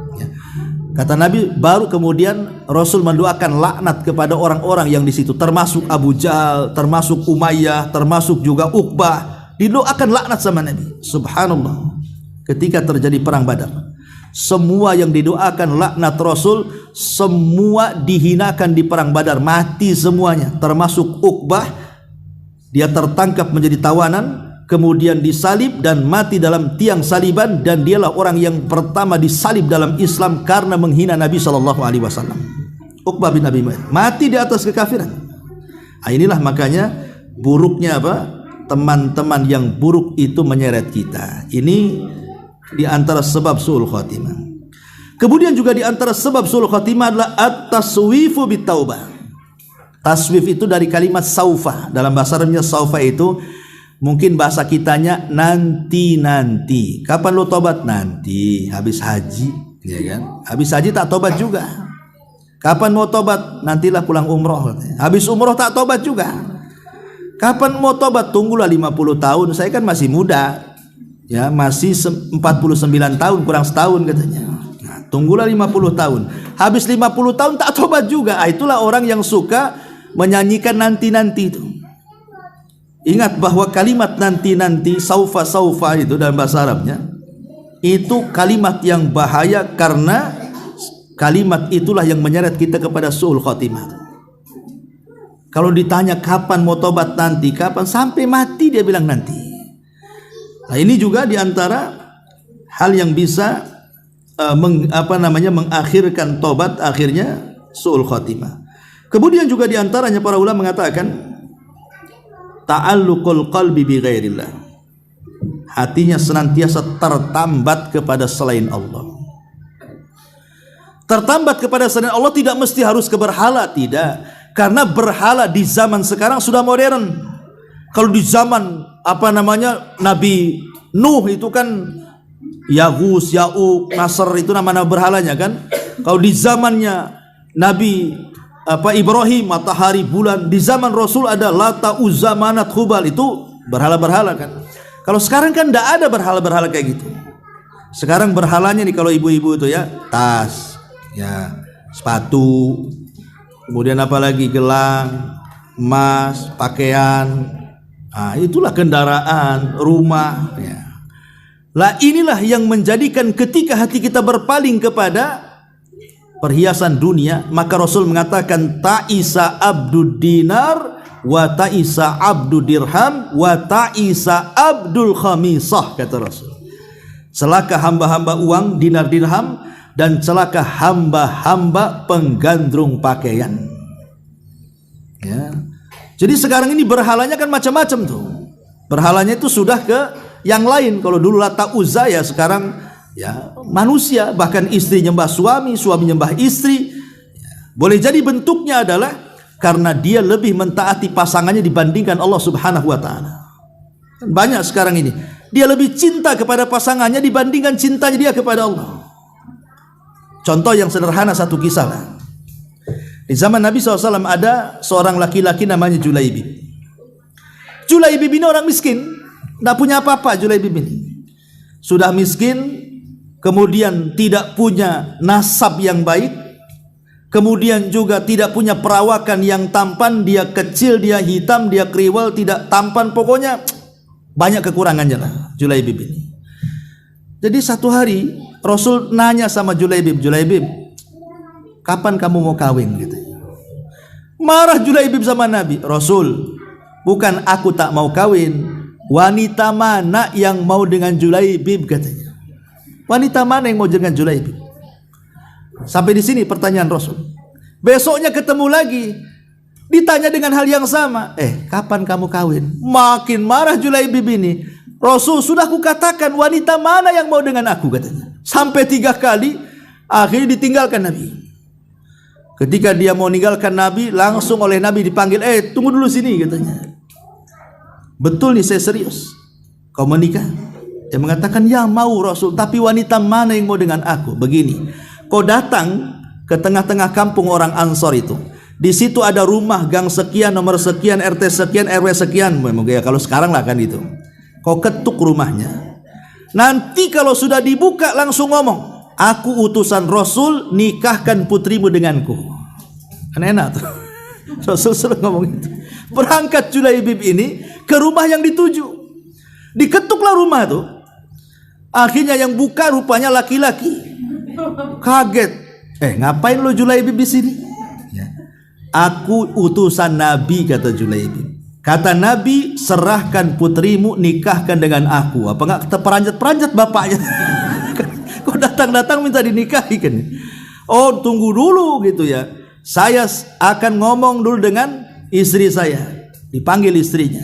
S1: Kata Nabi, baru kemudian Rasul mendoakan laknat kepada orang-orang yang di situ, termasuk Abu Jahal, termasuk Umayyah, termasuk juga Uqbah. Didoakan laknat sama Nabi. Subhanallah. Ketika terjadi perang Badar, semua yang didoakan laknat Rasul, semua dihinakan di perang Badar, mati semuanya, termasuk Uqbah. Dia tertangkap menjadi tawanan, kemudian disalib dan mati dalam tiang saliban, dan dialah orang yang pertama disalib dalam Islam karena menghina Nabi SAW. Uqbah bin Abi Mu'ayth mati di atas kekafiran. Inilah makanya buruknya apa? Teman-teman yang buruk itu menyeret kita. Ini di antara sebab su'ul khatimah. Kemudian juga di antara sebab su'ul khatimah adalah at-taswifu bitaubah. Taswif itu dari kalimat saufa. Dalam bahasa Arabnya saufa itu mungkin bahasa kitanya nanti. Kapan lo tobat? Nanti habis haji, ya kan? Habis haji tak tobat juga. Kapan mau tobat? Nantilah pulang umroh. Habis umroh tak tobat juga. Kapan mau tobat? Tunggulah 50 tahun. Saya kan masih muda, ya, masih 49 tahun, kurang setahun katanya. Nah, tunggulah 50 tahun. Habis 50 tahun tak tobat juga. Itulah orang yang suka menyanyikan nanti itu. Ingat bahwa kalimat nanti, saufa itu dalam bahasa Arabnya itu kalimat yang bahaya, karena kalimat itulah yang menyeret kita kepada su'ul khatimah. Kalau ditanya kapan mau tobat, nanti, kapan, sampai mati dia bilang nanti. Nah, ini juga diantara hal yang bisa mengakhirkan tobat, akhirnya su'ul khatimah. Kemudian juga diantaranya para ulama mengatakan ta'alluqul qalbi bi ghairillah. Hatinya senantiasa tertambat kepada selain Allah. Tertambat kepada selain Allah tidak mesti harus ke berhala, tidak. Karena berhala di zaman sekarang sudah modern. Kalau di zaman Nabi Nuh itu kan Yaghus, Ya'uq, Nasr, itu nama-nama berhalanya kan. Kalau di zamannya Nabi Ibrahim, matahari, bulan. Di zaman Rasul ada Lata, Uzza, Manat, Hubal, itu berhala-berhala kan. Kalau sekarang kan tidak ada berhala-berhala kayak gitu. Sekarang berhalanya nih kalau ibu-ibu itu ya, tas, ya, sepatu, kemudian apalagi gelang, emas, pakaian. Nah, itulah kendaraan, rumah, ya. Lah inilah yang menjadikan ketika hati kita berpaling kepada perhiasan dunia, maka Rasul mengatakan ta'isa abdud dinar wa ta'isa abdud dirham wa ta'isa abdul khamisah, kata Rasul. Celaka hamba-hamba uang, dinar dirham, dan celaka hamba-hamba penggandrung pakaian. Ya. Jadi sekarang ini berhalanya kan macam-macam tuh. Berhalanya itu sudah ke yang lain. Kalau dulu Lata Uzza, ya sekarang ya manusia, bahkan istri nyembah suami, suami nyembah istri. Boleh jadi bentuknya adalah karena dia lebih mentaati pasangannya dibandingkan Allah Subhanahu wa taala. Banyak sekarang ini, dia lebih cinta kepada pasangannya dibandingkan cintanya dia kepada Allah. Contoh yang sederhana, satu kisah lah. Di zaman Nabi SAW ada seorang laki-laki namanya Julaibib. Julaibib ini orang miskin, tidak punya apa-apa. Julaibib ini sudah miskin, kemudian tidak punya nasab yang baik, kemudian juga tidak punya perawakan yang tampan. Dia kecil, dia hitam, dia kriwel, tidak tampan, pokoknya banyak kekurangannya lah Julaibib ini. Jadi satu hari Rasul nanya sama Julaibib, Julaibib, kapan kamu mau kawin? Gitu. Marah Julaibib sama Nabi. Rasul, bukan aku tak mau kawin, wanita mana yang mau dengan Julaibib, katanya. Wanita mana yang mau dengan Julaibib? Sampai di sini pertanyaan Rasul. Besoknya ketemu lagi, ditanya dengan hal yang sama. Kapan kamu kawin? Makin marah Julaibib ini. Rasul, sudah kukatakan wanita mana yang mau dengan aku, katanya. Sampai 3 kali Akhirnya ditinggalkan Nabi. Ketika dia mau meninggalkan Nabi, langsung oleh Nabi dipanggil, tunggu dulu sini, katanya. Betul nih, saya serius. Kau menikah? Dia mengatakan, ya mau Rasul, tapi wanita mana yang mau dengan aku? Begini, kau datang ke tengah-tengah kampung orang Ansor itu. Di situ ada rumah gang sekian, nomor sekian, RT sekian, RW sekian. Mungkin ya kalau sekarang lah kan itu. Kau ketuk rumahnya. Nanti kalau sudah dibuka langsung ngomong, aku utusan Rasul, nikahkan putrimu denganku. Kan enak tuh. Rasul selalu ngomong itu. Berangkat Julaibib ini ke rumah yang dituju. Diketuklah rumah tuh. Akhirnya yang buka rupanya laki-laki. Kaget. Ngapain lo Julaibib di sini? Ya. Aku utusan Nabi, kata Julaibib. Kata Nabi, serahkan putrimu, nikahkan dengan aku. Apa enggak terperanjat-peranjat bapaknya? Kok datang-datang minta dinikahi kan? Oh, tunggu dulu gitu ya. Saya akan ngomong dulu dengan istri saya. Dipanggil istrinya.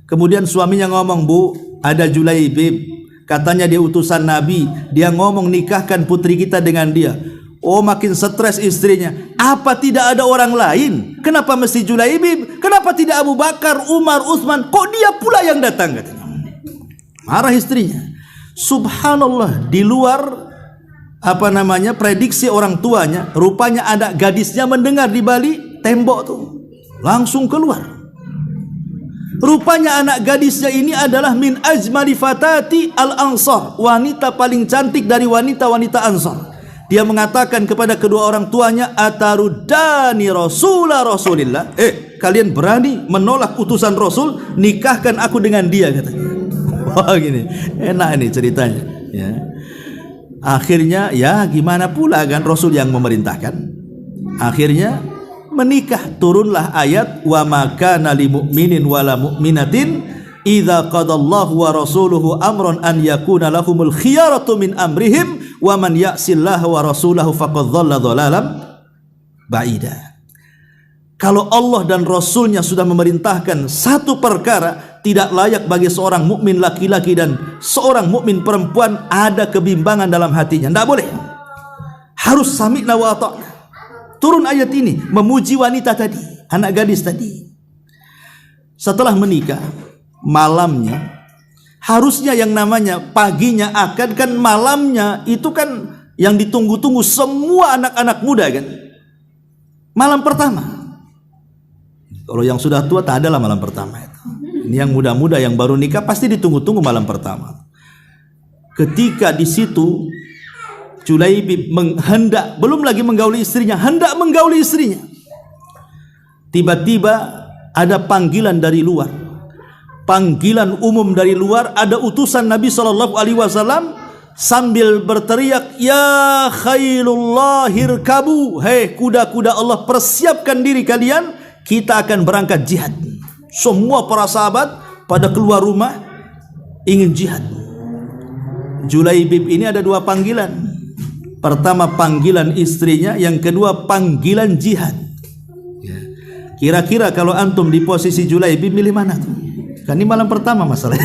S1: Kemudian suaminya ngomong, Bu, ada Julaibib. Katanya dia utusan Nabi. Dia ngomong nikahkan putri kita dengan dia. Oh, makin stres istrinya. Apa tidak ada orang lain? Kenapa mesti Julaibib? Kenapa tidak Abu Bakar, Umar, Utsman? Kok dia pula yang datang, katanya. Marah istrinya. Subhanallah, di luar prediksi orang tuanya, rupanya ada gadisnya mendengar di balik tembok tuh. Langsung keluar. Rupanya anak gadisnya ini adalah min ajmali fatati al-ansar, wanita paling cantik dari wanita-wanita Ansar. Dia mengatakan kepada kedua orang tuanya, atarudani rasulillah, kalian berani menolak utusan Rasul, nikahkan aku dengan dia, katanya. Wah, gini, enak ini ceritanya ya. Akhirnya ya gimana pula kan, Rasul yang memerintahkan. Akhirnya menikah. Turunlah ayat, wa ma kana lil mu'minin wala mu'minatin idza qadallahu wa rasuluhu amran an yakuna lahumul khiyaratu min amrihim wa man ya'sillaha wa rasulahu faqad dhalla dhalalan ba'ida. Kalau Allah dan Rasulnya sudah memerintahkan satu perkara, tidak layak bagi seorang mukmin laki-laki dan seorang mukmin perempuan ada kebimbangan dalam hatinya. Tidak boleh. Harus sami'na wa ata'na. Turun ayat ini memuji wanita tadi, anak gadis tadi. Setelah menikah, malamnya, harusnya yang namanya paginya akad, kan malamnya itu kan yang ditunggu-tunggu semua anak-anak muda kan. Malam pertama. Kalau yang sudah tua tak adalah malam pertama itu. Ini yang muda-muda yang baru nikah pasti ditunggu-tunggu malam pertama. Ketika di situ Julaibib hendak, belum lagi menggauli istrinya, hendak menggauli istrinya. Tiba-tiba ada panggilan dari luar. Panggilan umum dari luar, ada utusan Nabi SAW sambil berteriak, ya khairullah hirkabu, hei kuda-kuda Allah, persiapkan diri kalian, kita akan berangkat jihad. Semua para sahabat pada keluar rumah ingin jihad. Julaibib ini ada dua panggilan. Pertama panggilan istrinya, yang kedua panggilan jihad. Kira-kira kalau antum di posisi Julaibib, milih mana tuh? Kan ini malam pertama masalahnya.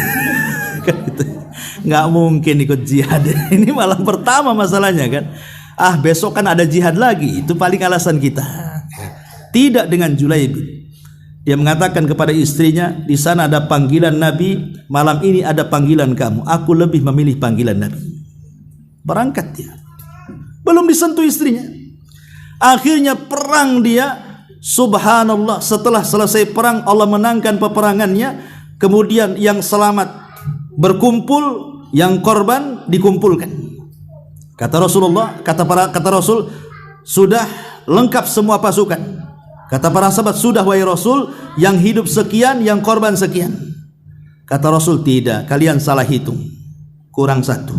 S1: Nggak mungkin ikut jihad. Ini malam pertama masalahnya kan. Besok kan ada jihad lagi. Itu paling alasan kita. Tidak dengan Julaibib. Dia mengatakan kepada istrinya, di sana ada panggilan Nabi, malam ini ada panggilan kamu. Aku lebih memilih panggilan Nabi. Berangkat dia. Belum disentuh istrinya. Akhirnya perang dia. Subhanallah, setelah selesai perang, Allah menangkan peperangannya. Kemudian yang selamat berkumpul, yang korban dikumpulkan. Kata Rasulullah, kata Rasul, sudah lengkap semua pasukan. Kata para sahabat, sudah wahai Rasul, yang hidup sekian, yang korban sekian. Kata Rasul, tidak, kalian salah hitung, kurang satu.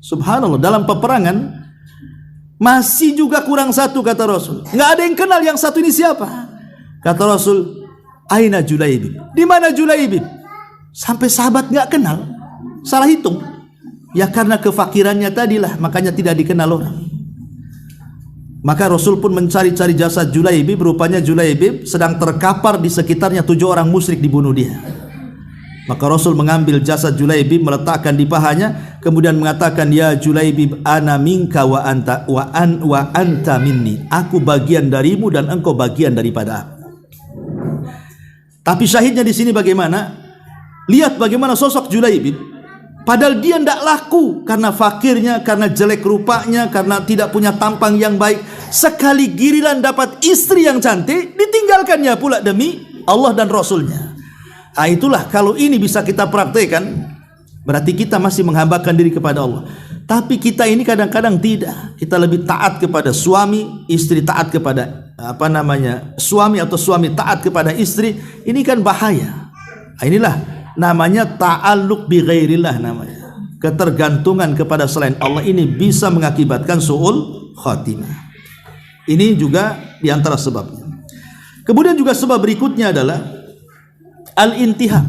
S1: Subhanallah, dalam peperangan masih juga kurang satu, kata Rasul. Nggak ada yang kenal yang satu ini siapa. Kata Rasul, aina Julaibib, di mana Julaibib? Sampai sahabat nggak kenal, salah hitung. Ya karena kefakirannya tadilah, makanya tidak dikenal orang. Maka Rasul pun mencari-cari jasad Julaibib. Rupanya Julaibib sedang terkapar, di sekitarnya 7 orang musyrik dibunuh dia.
S2: Maka Rasul mengambil jasad Julaibib, meletakkan di pahanya, kemudian mengatakan, ya Julaibib, ana minka wa anta minni. Aku bagian darimu dan engkau bagian daripada aku. Tapi syahidnya di sini bagaimana? Lihat bagaimana sosok Julaibib. Padahal dia tidak laku karena fakirnya, karena jelek rupanya, karena tidak punya tampang yang baik. Sekali giliran dapat istri yang cantik, ditinggalkannya pula demi Allah dan Rasulnya. Nah, itulah kalau ini bisa kita praktekkan, berarti kita masih menghambakan diri kepada Allah. Tapi kita ini kadang-kadang tidak. Kita lebih taat kepada suami, istri taat kepada suami atau suami taat kepada istri. Ini kan bahaya. Nah, inilah namanya ta'alluq bi ghairillah namanya. Ketergantungan kepada selain Allah ini bisa mengakibatkan su'ul khatimah. Ini juga diantara sebabnya. Kemudian juga sebab berikutnya adalah al-intihar.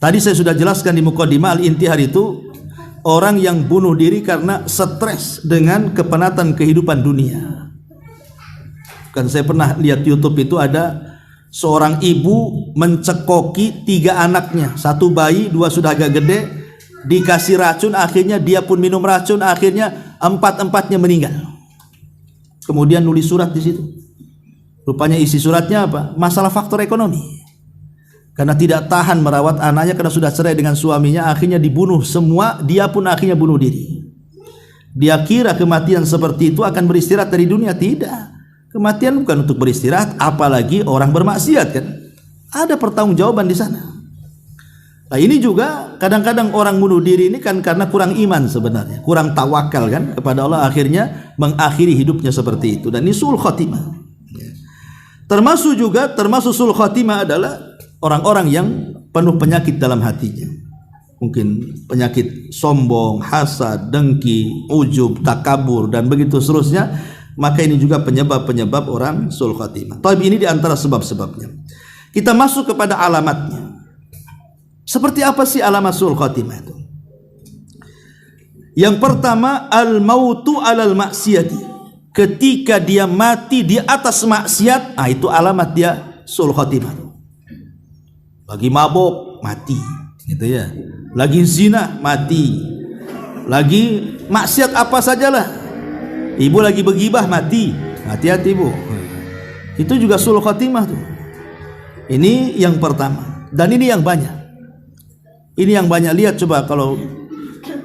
S2: Tadi saya sudah jelaskan di mukadimah, al-intihar itu orang yang bunuh diri karena stres dengan kepenatan kehidupan dunia. Kan saya pernah lihat YouTube itu ada seorang ibu mencekoki 3 anaknya, 1 bayi, 2 sudah agak gede, dikasih racun, akhirnya dia pun minum racun, akhirnya 4-empatnya meninggal. Kemudian nulis surat di situ. Rupanya isi suratnya apa? Masalah faktor ekonomi. Karena tidak tahan merawat anaknya karena sudah cerai dengan suaminya, akhirnya dibunuh semua, dia pun akhirnya bunuh diri. Dia kira kematian seperti itu akan beristirahat dari dunia. Tidak. Kematian bukan untuk beristirahat, apalagi orang bermaksiat kan. Ada pertanggungjawaban di sana. Nah, ini juga kadang-kadang orang bunuh diri ini kan karena kurang iman sebenarnya, kurang tawakal kan kepada Allah, akhirnya mengakhiri hidupnya seperti itu. Dan ini su'ul khatimah. Termasuk su'ul khatimah adalah orang-orang yang penuh penyakit dalam hatinya. Mungkin penyakit sombong, hasad, dengki, ujub, takabur, dan begitu seterusnya. Maka ini juga penyebab-penyebab orang su'ul khatimah. Tapi ini diantara sebab-sebabnya. Kita masuk kepada alamatnya. Seperti apa sih alamat su'ul khatimah itu? Yang pertama, al-mautu alal maksiyati. Ketika dia mati di atas maksiat, itu alamat dia su'ul khatimah. Lagi mabuk, mati, gitu ya. Lagi zina, mati. Lagi maksiat apa sajalah. Ibu lagi bergibah, mati. Hati-hati bu. Itu juga su'ul khatimah tuh. Ini yang pertama. Dan ini yang banyak. Ini yang banyak. Lihat coba kalau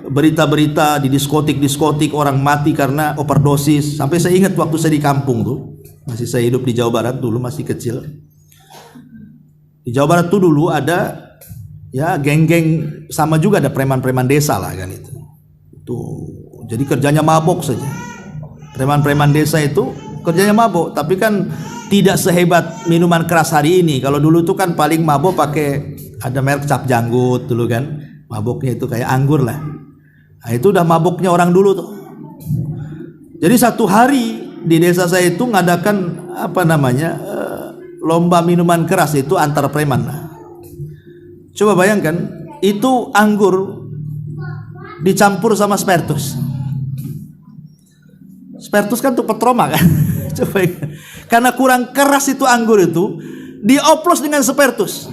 S2: berita-berita di diskotik orang mati karena overdosis. Sampai saya ingat waktu saya di kampung tuh, masih saya hidup di Jawa Barat dulu, masih kecil. Di Jawa Barat tuh dulu ada ya geng-geng, sama juga ada preman-preman desa lah kan itu. Tuh, jadi kerjanya mabok saja. Preman-preman desa itu kerjanya mabok, tapi kan tidak sehebat minuman keras hari ini. Kalau dulu tuh kan paling mabok pakai ada merek cap janggut dulu kan. Maboknya itu kayak anggur lah. Nah, itu udah maboknya orang dulu tuh. Jadi satu hari di desa saya itu ngadakan lomba minuman keras itu antar preman lah. Coba bayangkan, itu anggur dicampur sama spiritus. Spiritus kan untuk petroma kan. Coba bayangkan. Karena kurang keras itu anggur itu, dioplos dengan spiritus.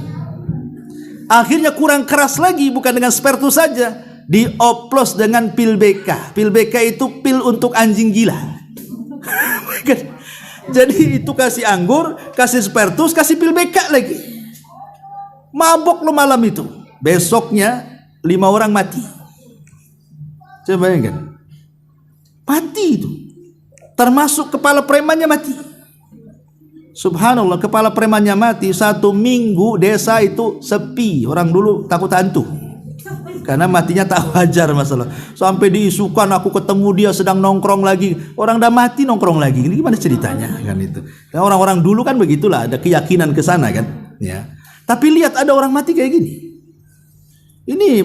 S2: Akhirnya kurang keras lagi, bukan dengan spiritus saja, dioplos dengan pil BK. Pil BK itu pil untuk anjing gila. Jadi itu kasih anggur, kasih spiritus, kasih pil BK lagi. Mabok lo malam itu. Besoknya 5 orang mati. Coba bayangkan. Mati itu. Termasuk kepala premannya mati. Subhanallah, kepala premannya mati. 1 minggu desa itu sepi. Orang dulu takut hantu. Karena matinya tak wajar masalah. Sampai diisukan aku ketemu dia sedang nongkrong lagi. Orang dah mati nongkrong lagi. Ini gimana ceritanya kan itu? Karena orang-orang dulu kan begitulah, ada keyakinan ke sana kan. Ya. Tapi lihat ada orang mati kayak gini. Ini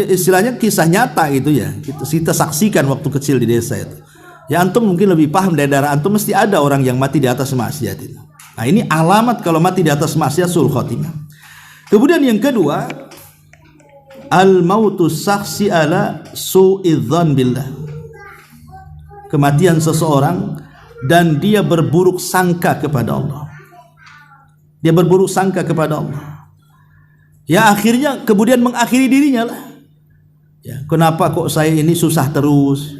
S2: istilahnya kisah nyata gitu ya. Kita saksikan waktu kecil di desa itu. Ya antum mungkin lebih paham, dari daerah antum mesti ada orang yang mati di atas maksiat itu. Nah ini alamat kalau mati di atas maksiat su'ul khatimah. Kemudian yang kedua, al-mautu saksi ala su'idzan billah. Kematian seseorang dan dia berburuk sangka kepada Allah. Dia berburuk sangka kepada Allah. Ya akhirnya kemudian mengakhiri dirinya lah. Ya, kenapa kok saya ini susah terus?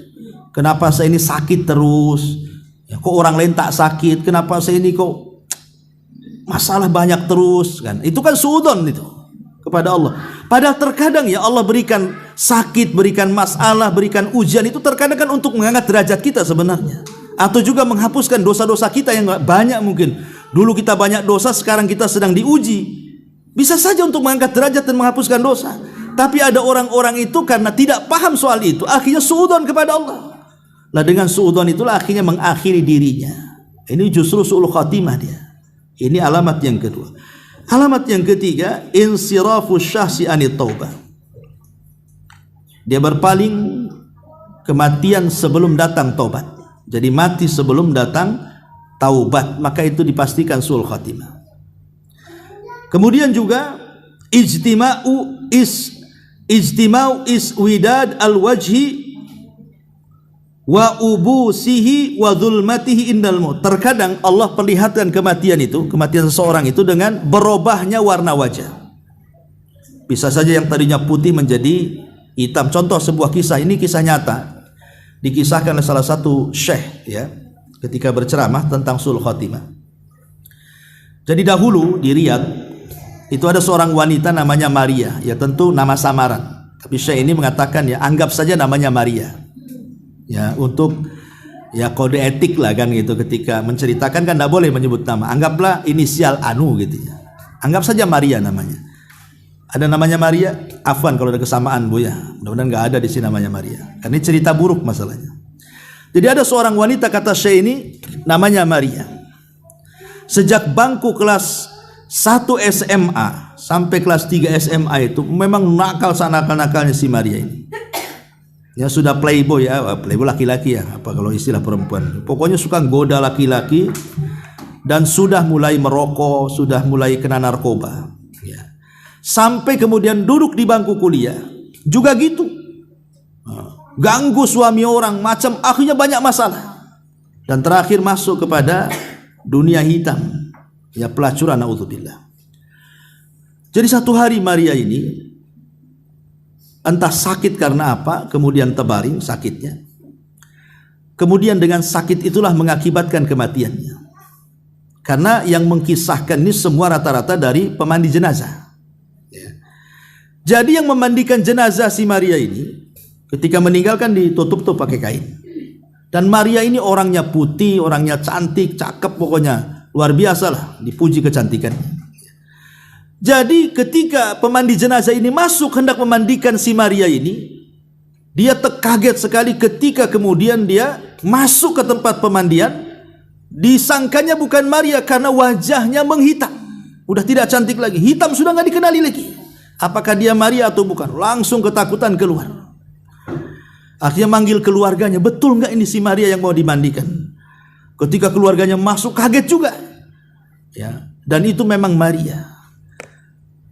S2: Kenapa saya ini sakit terus? Ya, kok orang lain tak sakit? Kenapa saya ini kok masalah banyak terus? Kan? Itu kan suudzon itu kepada Allah. Padahal terkadang ya Allah berikan sakit, berikan masalah, berikan ujian itu terkadang kan untuk mengangkat derajat kita sebenarnya. Atau juga menghapuskan dosa-dosa kita yang banyak mungkin. Dulu kita banyak dosa, sekarang kita sedang diuji. Bisa saja untuk mengangkat derajat dan menghapuskan dosa. Tapi ada orang-orang itu karena tidak paham soal itu, akhirnya suudzon kepada Allah. Nah dengan suudzon itulah akhirnya mengakhiri dirinya. Ini justru su'ul khatimah dia. Ini alamat yang kedua. Alamat yang ketiga, insirafu syahsi anit taubah. Dia berpaling kematian sebelum datang taubat. Jadi mati sebelum datang taubat, maka itu dipastikan su'ul khatimah. Kemudian juga ijtima'u iswidad al-wajhi wa ubusihi wa zulmatihi indal maut. Terkadang Allah perlihatkan kematian seseorang itu dengan berubahnya warna wajah. Bisa saja yang tadinya putih menjadi hitam. Contoh sebuah kisah, ini kisah nyata. Dikisahkan oleh salah satu syekh ya, ketika berceramah tentang su'ul khatimah. Jadi dahulu di Riyadh itu ada seorang wanita namanya Maria, ya tentu nama samaran. Tapi syekh ini mengatakan ya anggap saja namanya Maria. Ya untuk ya kode etik lah kan gitu, ketika menceritakan kan tidak boleh menyebut nama. Anggaplah inisial anu gitu ya. Anggap saja Maria namanya. Ada namanya Maria? Afwan kalau ada kesamaan Bu ya. Mudah-mudahan nggak ada di sini namanya Maria. Karena ini cerita buruk masalahnya. Jadi ada seorang wanita kata syekh ini namanya Maria. Sejak bangku kelas 1 SMA sampai kelas 3 SMA itu memang nakal sanakal-nakalnya si Maria ini. Ya sudah playboy ya, playboy laki-laki ya, apa kalau istilah perempuan. Pokoknya suka goda laki-laki dan sudah mulai merokok, sudah mulai kena narkoba. Ya. Sampai kemudian duduk di bangku kuliah juga gitu. Ganggu suami orang, macam akhirnya banyak masalah. Dan terakhir masuk kepada dunia hitam. Ya pelacuran, naudzubillah. Jadi satu hari Maria ini entah sakit karena apa, kemudian terbaring sakitnya. Kemudian dengan sakit itulah mengakibatkan kematiannya. Karena yang mengkisahkan ini semua rata-rata dari pemandi jenazah. Ya. Jadi yang memandikan jenazah si Maria ini ketika meninggalkan ditutup pakai kain. Dan Maria ini orangnya putih, orangnya cantik, cakep pokoknya. Luar biasa lah, dipuji kecantikannya. Jadi ketika pemandi jenazah ini masuk hendak memandikan si Maria ini, dia terkaget sekali ketika kemudian dia masuk ke tempat pemandian. Disangkanya bukan Maria karena wajahnya menghitam. Udah tidak cantik lagi, hitam sudah nggak dikenali lagi. Apakah dia Maria atau bukan? Langsung ketakutan keluar. Akhirnya manggil keluarganya, betul nggak ini si Maria yang mau dimandikan? Ketika keluarganya masuk kaget juga, ya. Dan itu memang Maria.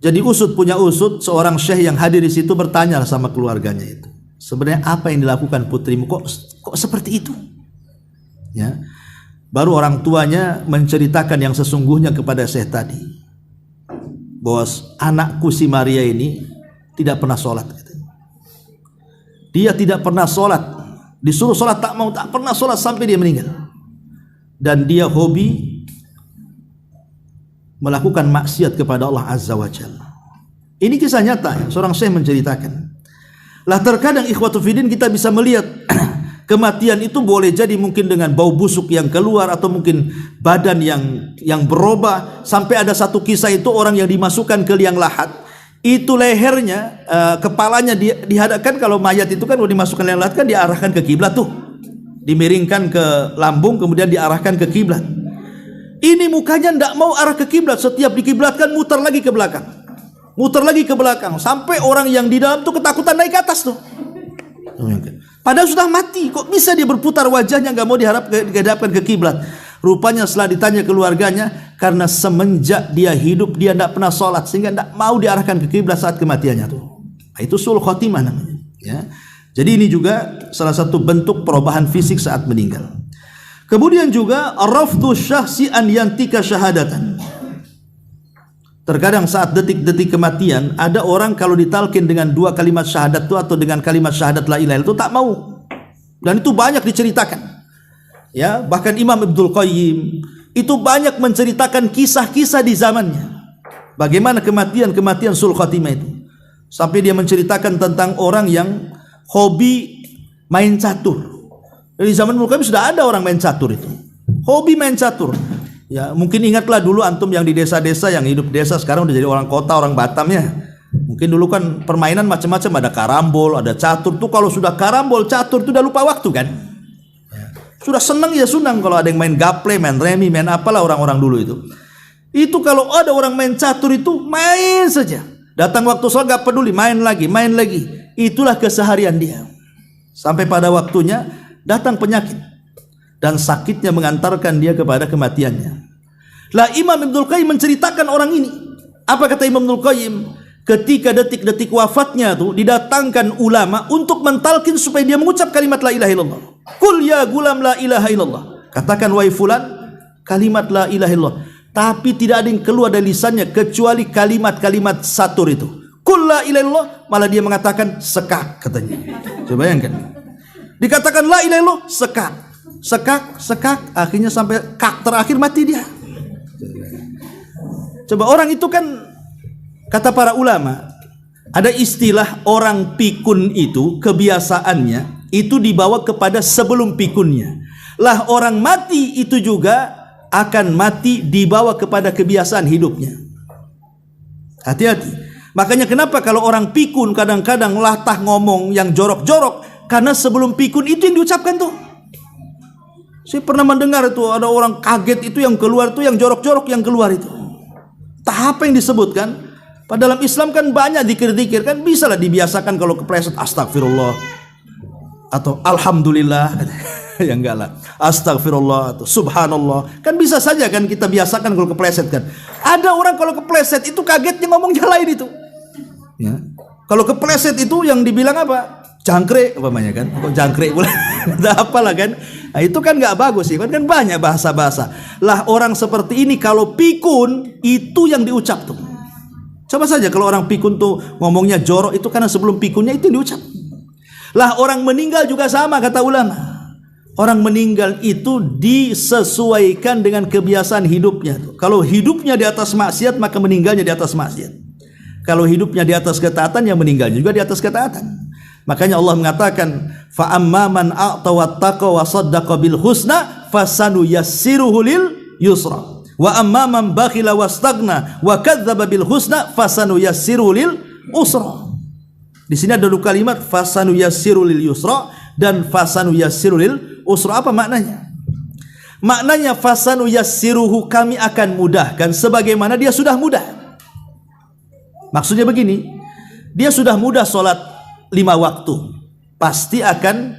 S2: Jadi usut punya usut, seorang syekh yang hadir di situ bertanya sama keluarganya itu, sebenarnya apa yang dilakukan putrimu? Kok seperti itu? Ya. Baru orang tuanya menceritakan yang sesungguhnya kepada syekh tadi, bahwa anakku si Maria ini tidak pernah sholat. Dia tidak pernah sholat, disuruh sholat tak mau, tak pernah sholat sampai dia meninggal. Dan dia hobi melakukan maksiat kepada Allah Azza wa Jalla. Ini kisah nyata, seorang syekh menceritakan. Lah terkadang ikhwatu fiddin kita bisa melihat kematian itu boleh jadi mungkin dengan bau busuk yang keluar, atau mungkin badan yang berubah. Sampai ada satu kisah itu orang yang dimasukkan ke liang lahat, itu lehernya, kepalanya dihadapkan. Kalau mayat itu kan kalau dimasukkan liang lahat kan diarahkan ke kiblat tuh, dimiringkan ke lambung kemudian diarahkan ke kiblat. Ini mukanya tidak mau arah ke kiblat, setiap dikiblatkan muter lagi ke belakang, muter lagi ke belakang, sampai orang yang di dalam tuh ketakutan naik ke atas tuh. Padahal sudah mati, kok bisa dia berputar wajahnya nggak mau dihadapkan ke kiblat? Rupanya setelah ditanya keluarganya, karena semenjak dia hidup dia tidak pernah sholat sehingga tidak mau diarahkan ke kiblat saat kematiannya tuh. Nah, itu su'ul khotimah namanya. Ya. Jadi ini juga salah satu bentuk perubahan fisik saat meninggal. Kemudian juga rafdhu syahsi an yantika syahadatan. Terkadang saat detik-detik kematian, ada orang kalau ditalkin dengan 2 kalimat syahadat itu atau dengan kalimat syahadat la ilaha illallah itu tak mau. Dan itu banyak diceritakan. Ya, bahkan Imam Ibnul Qayyim itu banyak menceritakan kisah-kisah di zamannya. Bagaimana kematian sul khatimah itu. Sampai dia menceritakan tentang orang yang hobi main catur. Di zaman Ibnul Qayyim sudah ada orang main catur itu. Hobi main catur. Ya, mungkin ingatlah dulu antum yang di desa-desa, yang hidup desa sekarang udah jadi orang kota, orang Batam ya. Mungkin dulu kan permainan macam-macam, ada karambol, ada catur. Tuh kalau sudah karambol, catur itu udah lupa waktu kan. Sudah senang ya senang kalau ada yang main gaple, main remi, main apalah orang-orang dulu itu. Itu kalau ada orang main catur itu main saja. Datang waktu sholat gak peduli, main lagi. Itulah keseharian dia. Sampai pada waktunya datang penyakit dan sakitnya mengantarkan dia kepada kematiannya. Lah Imam Ibnul Qayyim menceritakan orang ini. Apa kata Imam Ibnul Qayyim? Ketika detik-detik wafatnya tuh didatangkan ulama untuk mentalkin supaya dia mengucap kalimat la ilaha illallah. Qul ya gulam la ilaha illallah. Katakan wahai fulan kalimat la ilaha illallah. Tapi tidak ada yang keluar dari lisannya kecuali kalimat-kalimat satur itu. Qul la ilaha illallah, malah dia mengatakan sekak katanya. Coba bayangkan. Dikatakan la ilaha illallah, sekak, akhirnya sampai kak terakhir mati dia. Coba orang itu kan, kata para ulama, ada istilah orang pikun itu kebiasaannya itu dibawa kepada sebelum pikunnya. Lah orang mati itu juga akan mati dibawa kepada kebiasaan hidupnya. Hati-hati. Makanya kenapa kalau orang pikun kadang-kadang latah ngomong yang jorok-jorok, karena sebelum pikun itu yang diucapkan tuh. Saya pernah mendengar itu ada orang kaget itu yang keluar itu yang jorok-jorok yang keluar itu. Tahap yang disebutkan. Padahal dalam Islam kan banyak dikir-dikir kan, bisa lah dibiasakan kalau kepleset astagfirullah atau alhamdulillah. Ya enggak lah, astagfirullah atau subhanallah. Kan bisa saja kan kita biasakan kalau kepleset kan. Ada orang kalau kepleset itu kagetnya ngomongnya lain itu. Ya. Kalau kepleset itu yang dibilang apa? Jangkrik umpamanya kan. Kok jangkrik pula? Ada apalah kan. Nah, itu kan enggak bagus sih. Kan banyak bahasa-bahasa. Lah orang seperti ini kalau pikun itu yang diucap tuh. Coba saja kalau orang pikun tuh ngomongnya jorok itu karena sebelum pikunnya itu yang diucap. Lah orang meninggal juga sama kata ulama. Orang meninggal itu disesuaikan dengan kebiasaan hidupnya. Kalau hidupnya di atas maksiat, maka meninggalnya di atas maksiat. Kalau hidupnya di atas ketaatan, yang meninggalnya juga di atas ketaatan. Makanya Allah mengatakan, fa amman a'ta wattaqa wa saddaqa bil husna fasanu yassiruhu lil yusra. Wa amman bakhila wastaghna wa kadzdzaba bil husna fasanu yassiruhu lil usra. Di sini ada dua kalimat fasanu yassiruhu lil yusra dan fasanu yassiruhu lil usra. Apa maknanya? Maknanya fasanu yassiruhu, kami akan mudahkan sebagaimana dia sudah mudah. Maksudnya begini, dia sudah mudah sholat 5 waktu, pasti akan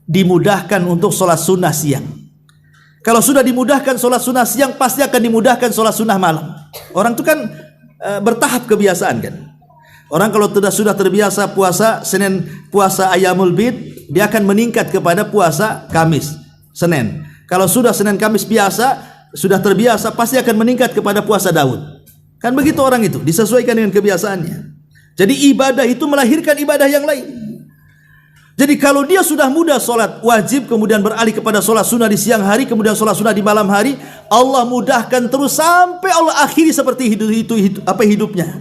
S2: dimudahkan untuk sholat sunnah siang. Kalau sudah dimudahkan sholat sunnah siang, pasti akan dimudahkan sholat sunnah malam. Orang itu kan bertahap kebiasaan kan. Orang kalau sudah terbiasa puasa Senin, puasa Ayyamul Bid, dia akan meningkat kepada puasa Kamis, Senin. Kalau sudah Senin Kamis biasa, sudah terbiasa, pasti akan meningkat kepada puasa Daud. Kan begitu orang itu, disesuaikan dengan kebiasaannya. Jadi ibadah itu melahirkan ibadah yang lain. Jadi kalau dia sudah mudah sholat wajib, kemudian beralih kepada sholat sunnah di siang hari, kemudian sholat sunnah di malam hari, Allah mudahkan terus sampai Allah akhiri seperti hidupnya.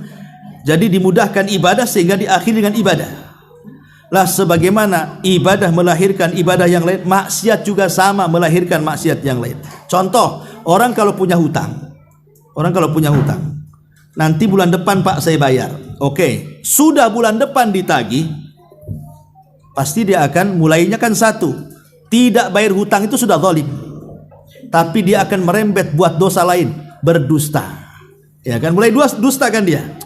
S2: Jadi dimudahkan ibadah sehingga diakhiri dengan ibadah. Lah sebagaimana ibadah melahirkan ibadah yang lain, maksiat juga sama melahirkan maksiat yang lain. Contoh, orang kalau punya hutang. Nanti bulan depan Pak saya bayar. Oke, sudah bulan depan ditagih, pasti dia akan mulainya kan satu, tidak bayar hutang itu sudah zalim. Tapi dia akan merembet buat dosa lain, berdusta. Ya kan, mulai dusta kan dia.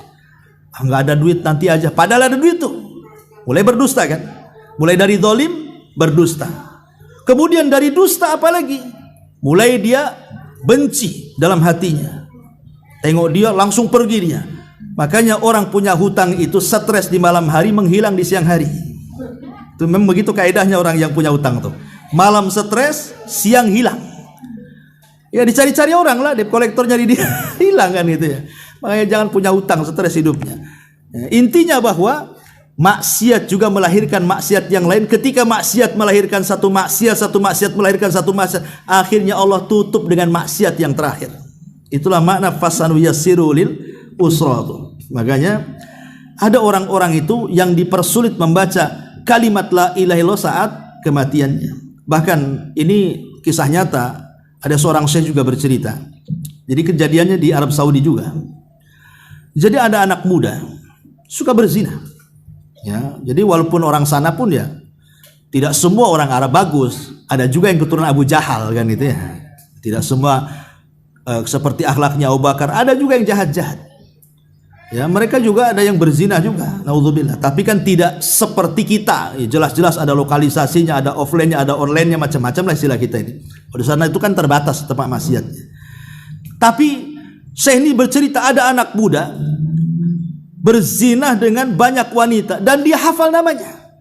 S2: Enggak ada duit nanti aja, padahal ada duit tuh. Mulai berdusta kan. Mulai dari zalim berdusta. Kemudian dari dusta apa lagi? Mulai dia benci dalam hatinya. Tengok dia langsung pergi dia. Makanya orang punya hutang itu stres di malam hari, menghilang di siang hari. Itu memang begitu kaidahnya orang yang punya hutang tuh. Malam stres, siang hilang. Ya dicari-cari orang lah, debt collector nyari dia hilang kan gitu ya. Makanya jangan punya hutang, stres hidupnya. Intinya bahwa maksiat juga melahirkan maksiat yang lain. Ketika maksiat melahirkan satu maksiat melahirkan satu maksiat, akhirnya Allah tutup dengan maksiat yang terakhir. Itulah makna fasanu yassiru lil usratu. Makanya ada orang-orang itu yang dipersulit membaca kalimat la ilaha illallah saat kematiannya. Bahkan ini kisah nyata, ada seorang syekh juga bercerita. Jadi kejadiannya di Arab Saudi juga. Jadi ada anak muda suka berzina. Ya, jadi walaupun orang sana pun ya tidak semua orang Arab bagus, ada juga yang keturunan Abu Jahal kan itu ya. Tidak semua seperti akhlaknya Abu Bakar, ada juga yang jahat-jahat. Ya, mereka juga ada yang berzina juga, naudzubillah. Tapi kan tidak seperti kita. Ya, jelas-jelas ada lokalisasinya, ada offline-nya, ada online-nya, macam-macam lah istilah kita ini. Di sana itu kan terbatas tempat maksiatnya. Tapi Syekh ini bercerita ada anak muda berzina dengan banyak wanita dan dia hafal namanya.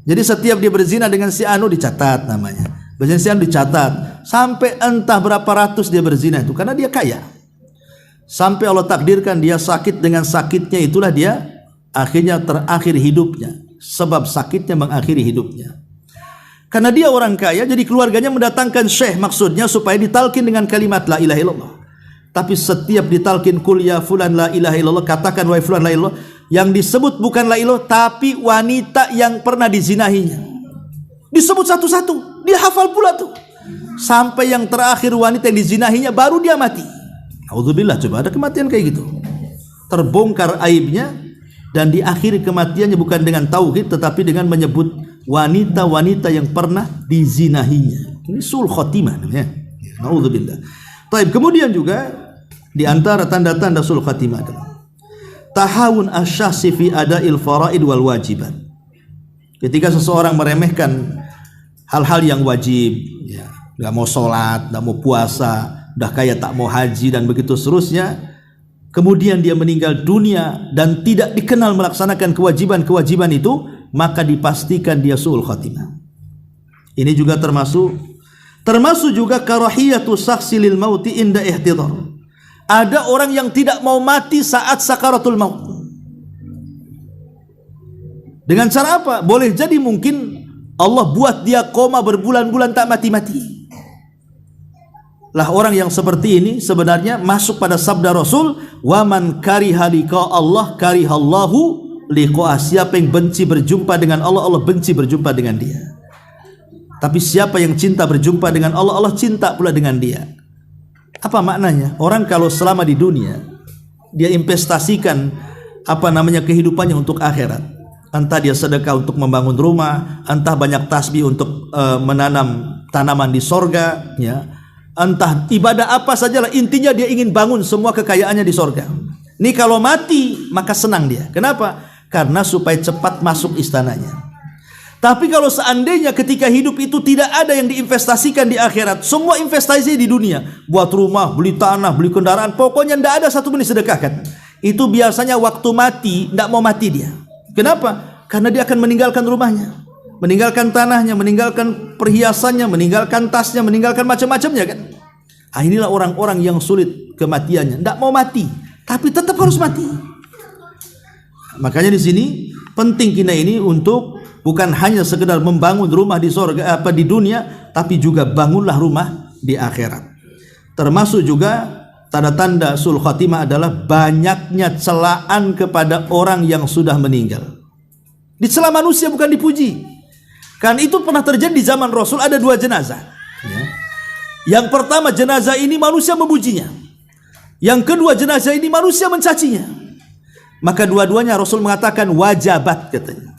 S2: Jadi setiap dia berzina dengan si anu dicatat namanya. Berzina si anu dicatat. Sampai entah berapa ratus dia berzina itu karena dia kaya. Sampai Allah takdirkan dia sakit, dengan sakitnya itulah dia akhirnya terakhir hidupnya. Sebab sakitnya mengakhiri hidupnya. Karena dia orang kaya, jadi keluarganya mendatangkan syekh, maksudnya supaya ditalkin dengan kalimat la ilaha illallah. Tapi setiap ditalkin kul ya fulan la ilaha illallah, katakan wahai fulan la ilallah, yang disebut bukan la ilallah tapi wanita yang pernah dizinahinya. Disebut satu-satu, dia hafal pula tuh. Sampai yang terakhir wanita yang dizinahinya baru dia mati. Auzubillah, coba ada kematian kayak gitu. Terbongkar aibnya dan diakhiri kematiannya bukan dengan tauhid tetapi dengan menyebut wanita-wanita yang pernah dizinahinya. Ini sul khotimah namanya. Auzubillah. Baik, kemudian juga di antara tanda-tanda sul khotimah adalah tahawun asy-syakhsi fi ada'il faraid wal wajibat. Ketika seseorang meremehkan hal-hal yang wajib, ya, enggak mau sholat, enggak mau puasa, udah kaya tak mau haji dan begitu seterusnya, kemudian dia meninggal dunia dan tidak dikenal melaksanakan kewajiban-kewajiban itu, maka dipastikan dia su'ul khatimah. Ini juga termasuk juga karahiyatu saksi lil mauti inda ihtidar. Ada orang yang tidak mau mati saat sakaratul maut. Dengan cara apa? Boleh jadi mungkin Allah buat dia koma berbulan-bulan tak mati-mati. Lah orang yang seperti ini sebenarnya masuk pada sabda Rasul, wa man kariha liqa Allah karihallahu liqa'ah. Siapa yang benci berjumpa dengan Allah, Allah benci berjumpa dengan dia. Tapi siapa yang cinta berjumpa dengan Allah, Allah cinta pula dengan dia. Apa maknanya? Orang kalau selama di dunia dia investasikan kehidupannya untuk akhirat. Entah dia sedekah untuk membangun rumah, entah banyak tasbih untuk menanam tanaman di sorga, ya. Entah ibadah apa sajalah, intinya dia ingin bangun semua kekayaannya di sorga. Ini kalau mati maka senang dia. Kenapa? Karena supaya cepat masuk istananya. Tapi kalau seandainya ketika hidup itu tidak ada yang diinvestasikan di akhirat, semua investasi di dunia, buat rumah, beli tanah, beli kendaraan, pokoknya tidak ada satu pun disedekahkan. Itu biasanya waktu mati tidak mau mati dia. Kenapa? Karena dia akan meninggalkan rumahnya, meninggalkan tanahnya, meninggalkan perhiasannya, meninggalkan tasnya, meninggalkan macam-macamnya kan. Inilah orang-orang yang sulit kematiannya, tidak mau mati, tapi tetap harus mati. Makanya di sini penting kita ini untuk bukan hanya sekedar membangun rumah di sorga di dunia, tapi juga bangunlah rumah di akhirat. Termasuk juga tanda-tanda sul khatimah adalah banyaknya celaan kepada orang yang sudah meninggal. Dicela manusia bukan dipuji. Kan itu pernah terjadi di zaman Rasul, ada dua jenazah. Ya. Yang pertama jenazah ini manusia memujinya. Yang kedua jenazah ini manusia mencacinya. Maka dua-duanya Rasul mengatakan wajabat katanya.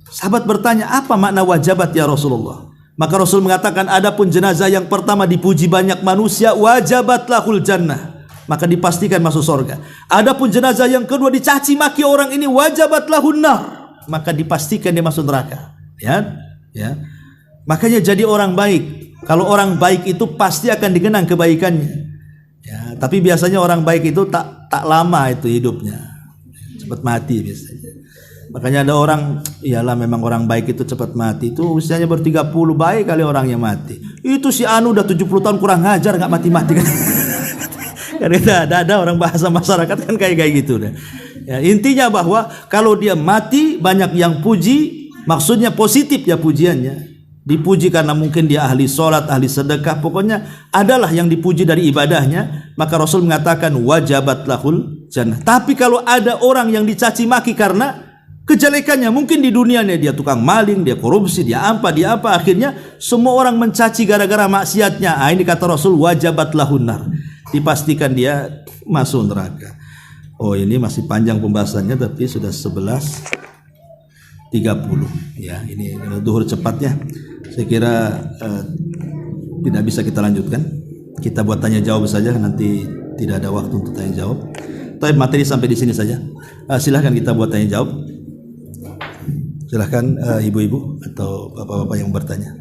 S2: Sahabat bertanya, apa makna wajabat ya Rasulullah? Maka Rasul mengatakan, adapun jenazah yang pertama dipuji banyak manusia, wajabat lahul jannah, maka dipastikan masuk surga. Adapun jenazah yang kedua dicaci maki orang ini, wajabat lahun nar, maka dipastikan dia masuk neraka. Ya, ya. Makanya jadi orang baik. Kalau orang baik itu pasti akan dikenang kebaikannya. Ya, tapi biasanya orang baik itu tak lama itu hidupnya, cepat mati biasanya. Makanya ada orang, iyalah memang orang baik itu cepat mati. Itu usianya baru 30, baik kali orang yang mati. Itu si anu udah 70 tahun kurang ngajar nggak mati-mati kan.
S1: Kan ada orang bahasa masyarakat kan kayak gitu deh. Ya, intinya bahwa kalau dia mati banyak yang puji, maksudnya positif ya pujiannya. Dipuji karena mungkin dia ahli sholat, ahli sedekah, pokoknya adalah yang dipuji dari ibadahnya, maka Rasul mengatakan wajabat lahul jannah. Tapi kalau ada orang yang dicaci maki karena kejelekannya, mungkin di dunianya dia tukang maling, dia korupsi, dia apa, akhirnya semua orang mencaci gara-gara maksiatnya. Ini kata Rasul wajabat lahun nar, dipastikan dia masuk neraka. Oh, ini masih panjang pembahasannya tapi sudah 11.30 ya. Ini duhur cepatnya. Saya kira tidak bisa kita lanjutkan. Kita buat tanya jawab saja, nanti tidak ada waktu untuk tanya jawab. Tapi materi sampai di sini saja. Silahkan kita buat tanya jawab. Silahkan ibu-ibu atau bapak-bapak yang bertanya.